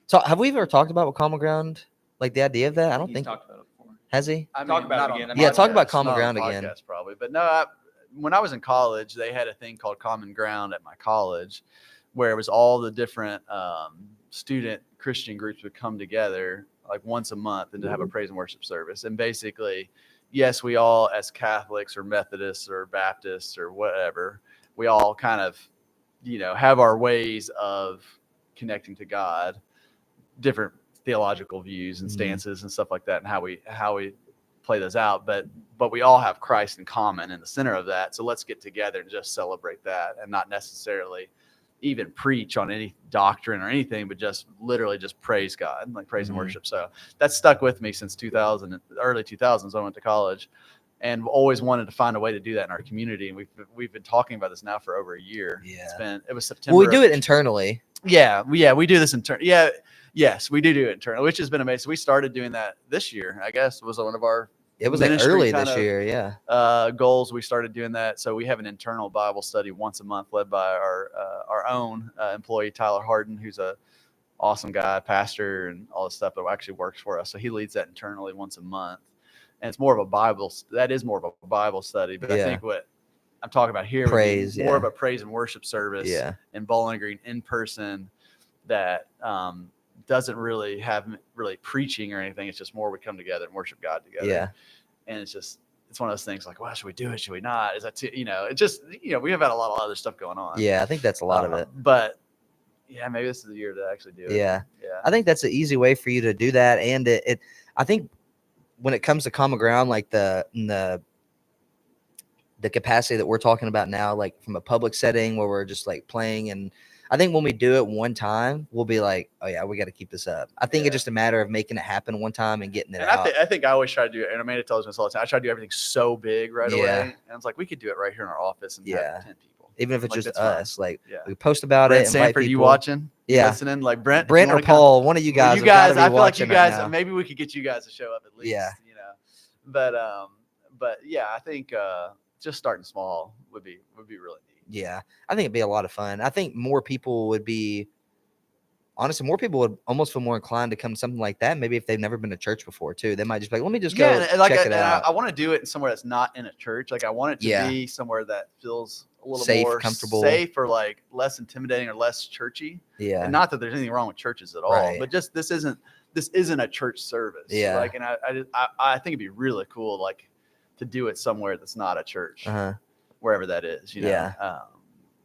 So, have we ever talked about what Common Ground, like the idea of that? I don't He's think talked about it before. has he. I Talk about not it on again. the Yeah, talk about podcast, Common not on Ground the again. podcast probably. But no, when I was in college, they had a thing called Common Ground at my college, where it was all the different student Christian groups would come together like once a month and to have a praise and worship service. And basically, yes, we all as Catholics or Methodists or Baptists or whatever, we all kind of, have our ways of connecting to God, different theological views and Mhm. stances and stuff like that, and how we play those out. But we all have Christ in common in the center of that. So let's get together and just celebrate that, and not necessarily even preach on any doctrine or anything, but just literally just praise God, like praise and Mhm. worship. So that's stuck with me since 2000, early 2000s. I went to college, and always wanted to find a way to do that in our community. And we've been talking about this now for over a year. Yeah. It was September. Well, we do it internally. Yeah, we do this internally. Yes, we do it internally, which has been amazing. We started doing that this year. I guess was one of our It was like ministry early kind this of, year. Yeah. goals. We started doing that. So we have an internal Bible study once a month, led by our own employee Tyler Harden, who's a awesome guy, pastor, and all this stuff that actually works for us. So he leads that internally once a month, and it's more of a Bible. That is more of a Bible study. But I Yeah. think what I'm talking about here would be Praise, more yeah. of a praise and worship service Yeah. in Bowling Green in person that doesn't really have really preaching or anything. It's just more we come together and worship God together. Yeah. And it's one of those things like, well, should we do it? Should we not? Is that too, it's just, we have had a lot of other stuff going on. Yeah. I think that's a lot of it. But yeah, maybe this is the year to actually do it. Yeah. Yeah. I think that's an easy way for you to do that. And I think when it comes to Common Ground, like the capacity that we're talking about now, like from a public setting where we're just like playing, and I think when we do it one time, we'll be like, oh yeah, we got to keep this up. I think Yeah. it's just a matter of making it happen one time and getting it And out. I think I always try to do it. And Amanda tells me this all the time. I try to do everything so big right Yeah. away. And I was like, we could do it right here in our office and Yeah. have 10 people. Even if it's Like, just that's fine. us, like Yeah. we post about Brent it. Invite Sanford, you people. watching? Yeah. Listening? Like Brent Brent you or wanna come? Paul, one of you Well, guys. you guys, have I gotta be feel like you watching right guys, now. maybe we could get you guys to show up at least. Yeah. But yeah, I think just starting small would be really neat. Yeah, I think it'd be a lot of fun. I think more people would almost feel more inclined to come to something like that. Maybe if they've never been to church before too, they might just be like, let me just go check it out. I want to do it in somewhere that's not in a church. Like I want it to Yeah. be somewhere that feels a little Safe, more comfortable. safe, or like less intimidating or less churchy. Yeah. And not that there's anything wrong with churches at all, Right. but just this isn't a church service. Yeah. Like, and I think it'd be really cool, like, to do it somewhere that's not a church, Uh-huh. wherever that is. Yeah. I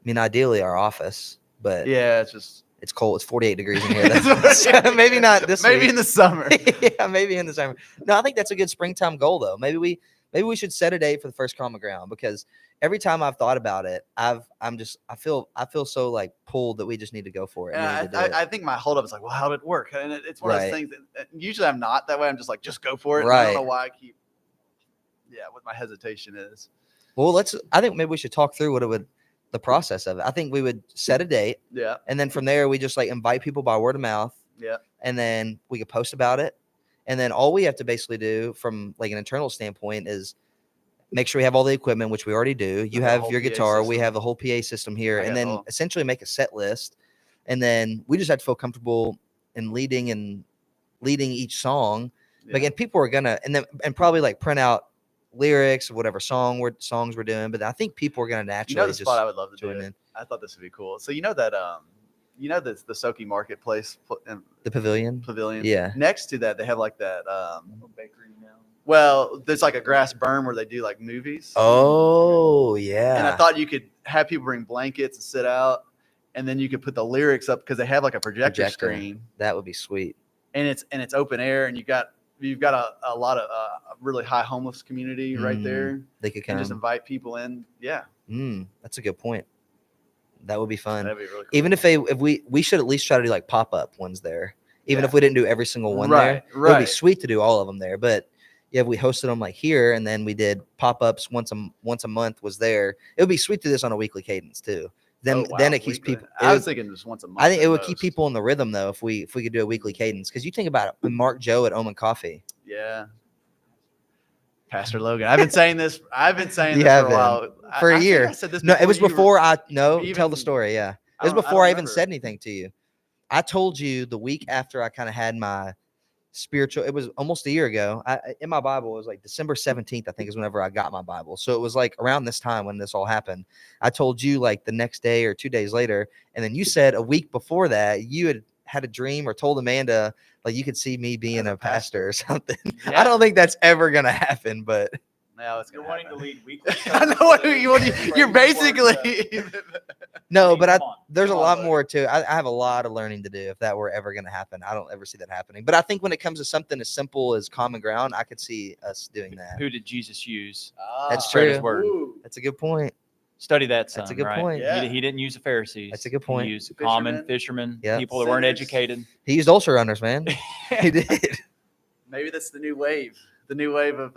mean, ideally our office, but Yeah, it's just it's cold. It's 48 degrees in here. So maybe not this maybe week. in the summer. Yeah, maybe in the summer. No, I think that's a good springtime goal though. Maybe we should set a date for the first Common Ground, because every time I've thought about it, I feel so like pulled that we just need to go for it. We And need to do it. I think my holdup is like, well, how did it work? And it's one of Right. those things that usually I'm not that way. I'm just like, just go for it. And I Right. don't know why I keep, what my hesitation is. Well, I think maybe we should talk through the process of it. I think we would set a date, Yeah. and then from there we just like invite people by word of mouth, Yeah. and then we could post about it. And then all we have to basically do from like an internal standpoint is make sure we have all the equipment, which we already do. You got a have whole your PA guitar, we system. have the whole PA system here, I got and it then all. essentially make a set list. And then we just have to feel comfortable in leading each song. Yeah. Again, people are gonna and probably like print out lyrics of whatever songs we're doing. But I think people are gonna You naturally know the just spot I would love to do join it? in. I thought this would be cool. So the Soki Marketplace The pavilion. pavilion. Yeah. Next to that, they have like that. Bakery now. Well, there's like a grass berm where they do like movies. Oh And I yeah. thought you could have people bring blankets and sit out, and then you could put the lyrics up because they have like a projector Projector. screen, That would be sweet. and it's open air, and you got you've got a lot of a really high homeless community right there, They could and just come. invite people in. Yeah, That's a good point. That would be fun. that'd be really cool. Even if we should at least try to do like pop-up ones there. Even Yeah. if we didn't do every single one there, it would be sweet to do all of them there. But yeah, if we hosted them like here, and then we did pop-ups once a month was there, it would be sweet to do this on a weekly cadence too. Then Oh, then wow, it keeps weekly. people. I was thinking just once a month. I think at it would keep most. people in the rhythm though if we could do a weekly cadence. Because you think about it, Mark Joe at Omen Coffee. Yeah. Pastor Logan. I've been saying this. I've been saying You this have for a while. For a I think year. I said this No, it was you were- before I tell even- the story. Yeah, I it was don't- before I even remember. said anything to you. I told you the week after I kind of had my spiritual. It was almost a year ago. In my Bible, it was like December 17th, I think, is whenever I got my Bible. So it was like around this time when this all happened. I told you like the next day or 2 days later, and then you said a week before that you had a dream or told Amanda like you could see me being As a a pastor or something. I Yeah. don't think that's ever gonna happen, but No, it's You're gonna wanting to happen. lead weekly. I know what you're basically. no, mean, but come on. there's a Come on, lot buddy. more to. I have a lot of learning to do if that were ever going to happen. I don't ever see that happening. But I think when it comes to something as simple as common ground, I could see us doing that. Who did Jesus use? That's Spread his true. word. That's a good point. Study that, son. That's a good right? point. Yeah. He didn't use the Pharisees. That's a good point. He used common Fishermen. fishermen, Yeah. people that weren't Sinners. educated. He used ulcer runners, man. He did. Maybe that's the new wave. The new wave of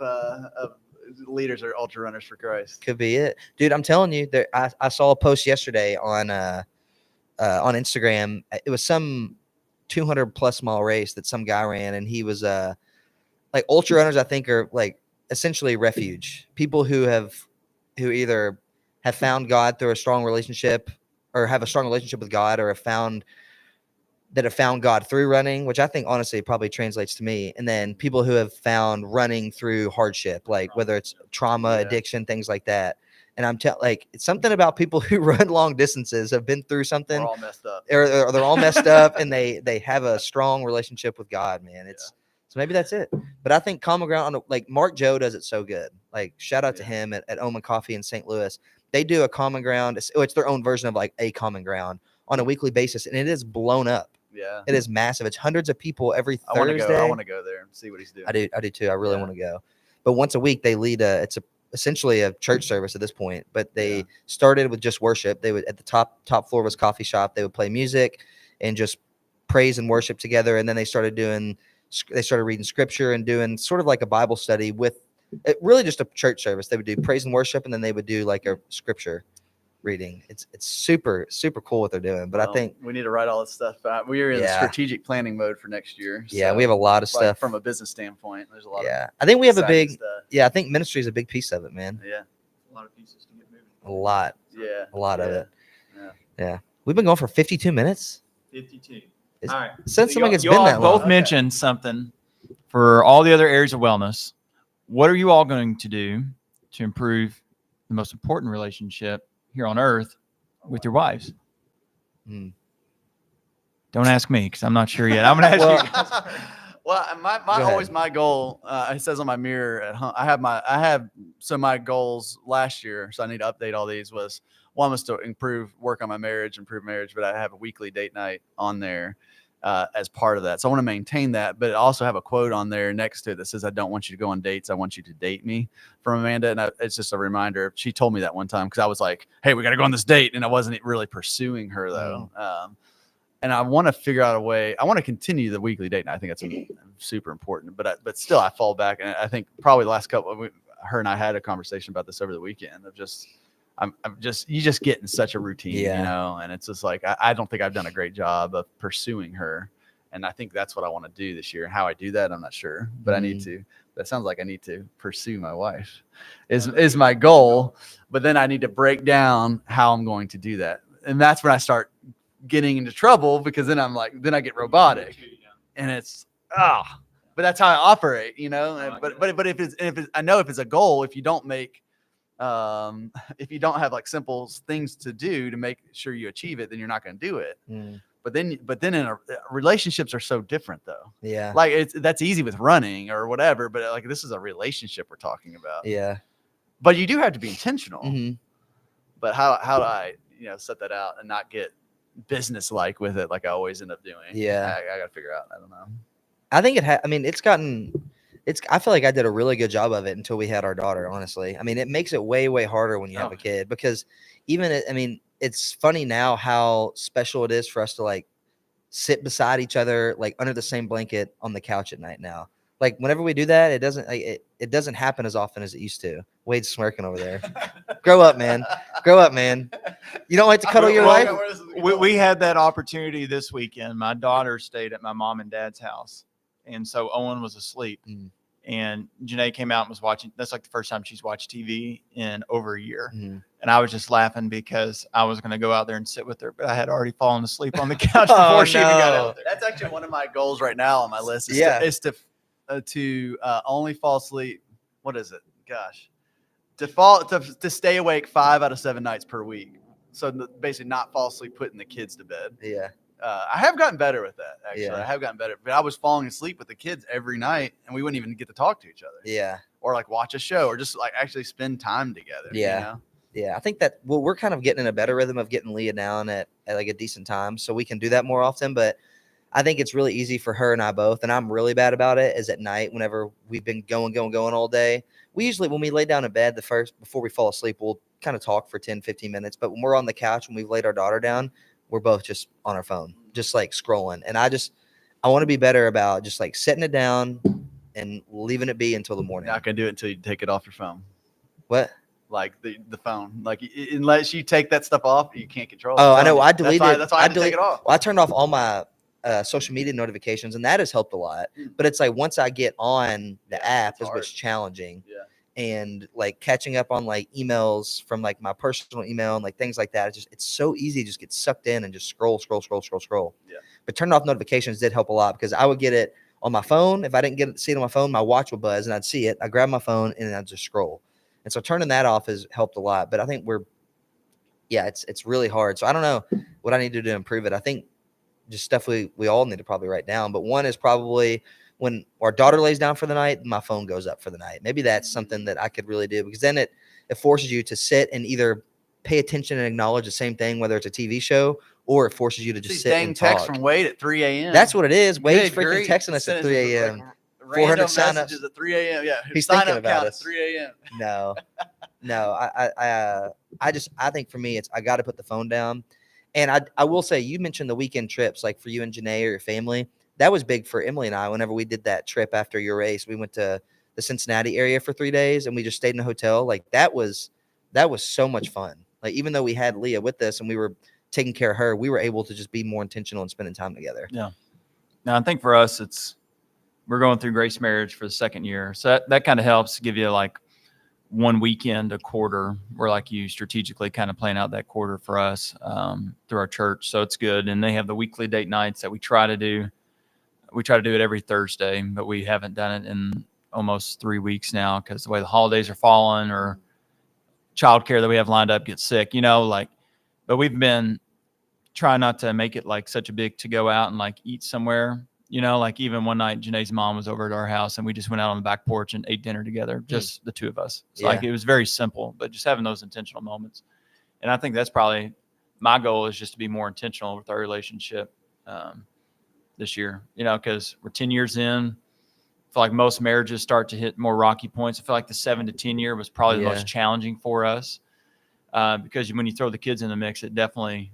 leaders are ultra runners for Christ. Could be it, dude. I'm telling you. There, I saw a post yesterday on Instagram. It was some 200+ mile race that some guy ran, and he was like ultra runners. I think are like essentially refuge people who either have found God through a strong relationship, or have a strong relationship with God, or have found God through running, which I think honestly probably translates to me. And then people who have found running through hardship, like whether it's trauma, Yeah. addiction, things like that. And I'm like, it's something about people who run long distances have been through something, We're all messed up. or they're all messed up, and they have a strong relationship with God, man. So maybe that's it. But I think common ground, like Mark Joe does it so good. Like shout out to Yeah. him at Omen Coffee in St. Louis. They do a common ground. It's their own version of like a common ground on a weekly basis, and it is blown up. Yeah. It is massive. It's hundreds of people every I want to Thursday. go. I want to go there and see what he's doing. I do too. I really Yeah. want to go. But once a week they lead essentially a church service at this point. But they Yeah. started with just worship. They would at the top floor was coffee shop. They would play music and just praise and worship together. And then they started reading scripture and doing sort of like a Bible study with really just a church service. They would do praise and worship, and then they would do like a scripture reading. It's super, super cool what they're doing. But I Well, think we need to write all this stuff out. We are in Yeah. strategic planning mode for next year. yeah, so, we have a lot of like, stuff from a business standpoint. There's a lot. Yeah, I think we have a exciting big. stuff. Yeah, I think ministry is a big piece of it, man. Yeah. A lot of pieces to get moving. A lot Yeah. of yeah. it. Yeah. We've been going for 52 minutes 52. It's- All right. since So something y'all- it's You been all that both long. Okay. mentioned something for all the other areas of wellness. What are you all going to do to improve the most important relationship here on earth with your wives? Hmm. Don't ask me because I'm not sure yet. I'm going to ask you. guys. Well, my Go ahead. always my goal. It says on my mirror at home. My goals last year. So I need to update all these. One was to improve marriage, but I have a weekly date night on there as part of that. So I want to maintain that, but I also have a quote on there next to it that says, "I don't want you to go on dates. I want you to date me," from Amanda. And it's just a reminder. She told me that one time because I was like, "Hey, we got to go on this date," and I wasn't really pursuing her though. And I want to figure out a way. I want to continue the weekly date night. I think that's super important. But still, I fall back, and I think probably the last couple. Her and I had a conversation about this over the weekend of just. You just get in such a routine, Yeah. you know, and it's just like, I don't think I've done a great job of pursuing her. And I think that's what I want to do this year. And how I do that, I'm not sure, but I need to. That sounds like I need to pursue my wife is my goal. But then I need to break down how I'm going to do that. And that's when I start getting into trouble, because then then I get robotic, and it's, but that's how I operate, you know. I But get if it's I know if it's a goal, if you don't have like simple things to do to make sure you achieve it, then you're not going to do it. Mm, But then relationships are so different though. yeah, Like that's easy with running or whatever, but like this is a relationship we're talking about. yeah. But you do have to be intentional. Mhm. But how do I set that out and not get business like with it, like I always end up doing? Yeah. I got to figure out. I don't know. I think I mean, it's gotten I feel like I did a really good job of it until we had our daughter, honestly. I mean, it makes it way, way harder when you have Oh. a kid because I mean, it's funny now how special it is for us to like sit beside each other, like under the same blanket on the couch at night now. Like whenever we do that, it doesn't happen as often as it used to. Wade's smirking over there. Grow up, man. Grow up, man. You don't like to cuddle your wife? We had that opportunity this weekend. My daughter stayed at my mom and dad's house, and so Owen was asleep. Mm. And Janae came out and was watching. That's like the first time she's watched TV in over a year. Mhm. And I was just laughing because I was going to go out there and sit with her, but I had already fallen asleep on the couch Oh, before she even got no. out there. That's actually one of my goals right now on my list. Is Yeah. to only fall asleep. What is it? Gosh, to stay awake 5 out of 7 nights per week. So basically, not fall asleep putting the kids to bed. Yeah. I have gotten better with that. Actually, Yeah. I have gotten better. But I was falling asleep with the kids every night, and we wouldn't even get to talk to each other. Yeah. Or like watch a show, or just like actually spend time together. Yeah. You know? Yeah, I think that we're kind of getting in a better rhythm of getting Leah down at like a decent time, so we can do that more often. But I think it's really easy for her and I both, and I'm really bad about it. Is at night whenever we've been going all day. We usually when we lay down in bed before we fall asleep, we'll kind of talk for 10, 15 minutes. But when we're on the couch when we've laid our daughter down, we're both just on our phone, just like scrolling. And I want to be better about just like setting it down and leaving it be until the morning. You're not gonna do it until you take it off your phone. What? Like the phone, like unless you take that stuff off, you can't control it. Oh, I'm I know. telling I you. deleted. That's why I had to take it off. Well, I turned off all my social media notifications, and that has helped a lot. But it's like once I get on the app, it's is hard. what's challenging. Yeah. And like catching up on like emails from like my personal email and like things like that. It's so easy to just get sucked in and just scroll. Yeah. But turning off notifications did help a lot because I would get it on my phone. If I didn't see it on my phone, my watch would buzz and I'd see it. I grab my phone and I'd just scroll. And so turning that off has helped a lot. But I think it's really hard. So I don't know what I need to do to improve it. I think just stuff we all need to probably write down. But one is probably when our daughter lays down for the night, my phone goes up for the night. Maybe that's something that I could really do because then it forces you to sit and either pay attention and acknowledge the same thing, whether it's a TV show or it forces you to just These sit dang and texts talk. from Wade at 3 a.m. That's what it is. Wade's Good freaking grief. texting us at 3 a.m. Like, 400 random signups. messages at 3 a.m. Yeah, He's sign thinking up about count us. at 3 a.m. No. I think for me, I got to put the phone down. And I will say, you mentioned the weekend trips, like for you and Janae or your family. That was big for Emily and I. Whenever we did that trip after your race, we went to the Cincinnati area for 3 days and we just stayed in a hotel. Like that was so much fun. Like even though we had Leah with us and we were taking care of her, we were able to just be more intentional and spending time together. Yeah. Now I think for us, we're going through Grace Marriage for the second year. So that kind of helps give you like one weekend a quarter where like you strategically kind of plan out that quarter for us through our church. So it's good. And they have the weekly date nights that we try to do. We try to do it every Thursday, but we haven't done it in almost 3 weeks now because the way the holidays are falling or childcare that we have lined up gets sick, but we've been trying not to make it like such a big to go out and like eat somewhere, like even one night Janae's mom was over at our house and we just went out on the back porch and ate dinner together, just the two of us. So like it was very simple, but just having those intentional moments. And I think that's probably my goal is just to be more intentional with our relationship this year, because we're 10 years in. I feel like most marriages start to hit more rocky points. I feel like the 7 to 10 year was probably the most challenging for us because when you throw the kids in the mix, it definitely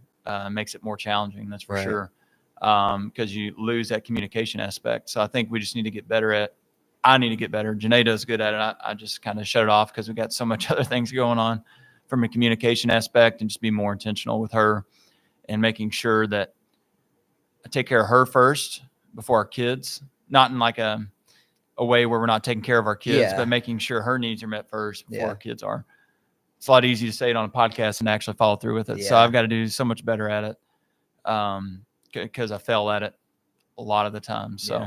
makes it more challenging. That's for sure. Because you lose that communication aspect. So I think we just need to get better I need to get better. Janae does good at it. I just kind of shut it off because we got so much other things going on from a communication aspect and just be more intentional with her and making sure that I take care of her first before our kids, not in like a way where we're not taking care of our kids, but making sure her needs are met first before our kids are. It's a lot easier to say it on a podcast and actually follow through with it. Yeah. So I've got to do so much better at it because I fail at it a lot of the time. So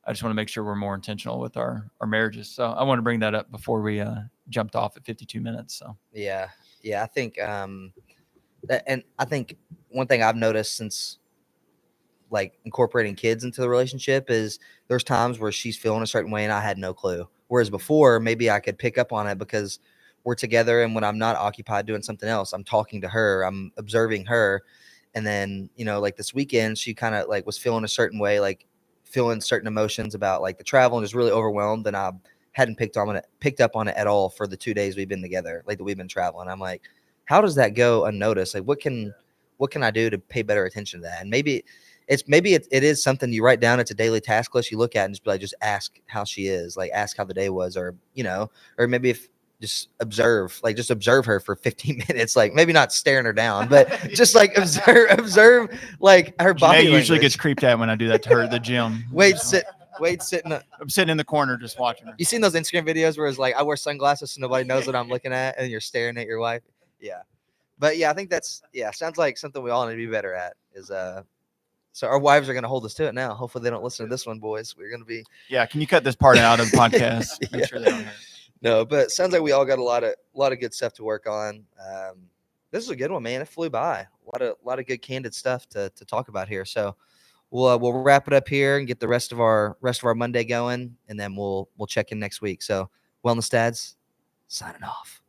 I just want to make sure we're more intentional with our marriages. So I want to bring that up before we jumped off at 52 minutes. So yeah, I think and I think one thing I've noticed since like incorporating kids into the relationship is there's times where she's feeling a certain way and I had no clue. Whereas before, maybe I could pick up on it because we're together and when I'm not occupied doing something else, I'm talking to her, I'm observing her. And then, like this weekend, she kind of like was feeling a certain way, like feeling certain emotions about like the travel and just really overwhelmed, and I hadn't picked up on it at all for the 2 days we've been together, like that we've been traveling. I'm like, how does that go unnoticed? Like, what can I do to pay better attention to that? And maybe it is something you write down. It's a daily task list you look at and just be like, just ask how she is, like ask how the day was, or or maybe if just observe her for 15 minutes, like maybe not staring her down, but just like observe like her body Janae usually language. gets creeped out when I do that to her at the gym. Wade sitting. I'm sitting in the corner just watching her. You seen those Instagram videos where it's like I wear sunglasses so nobody knows what I'm looking at, and you're staring at your wife? Yeah, but yeah, I think sounds like something we all need to be better at. Is so our wives are gonna hold us to it now. Hopefully they don't listen to this one, boys. We're gonna be Yeah, can you cut this part out of the podcast? Make Yeah. sure they don't hear it. no, but it sounds like we all got a lot of good stuff to work on. This is a good one, man. It flew by. A lot of good candid stuff to talk about here. So we'll wrap it up here and get the rest of our Monday going, and then we'll check in next week. So Wellness Dads signing off.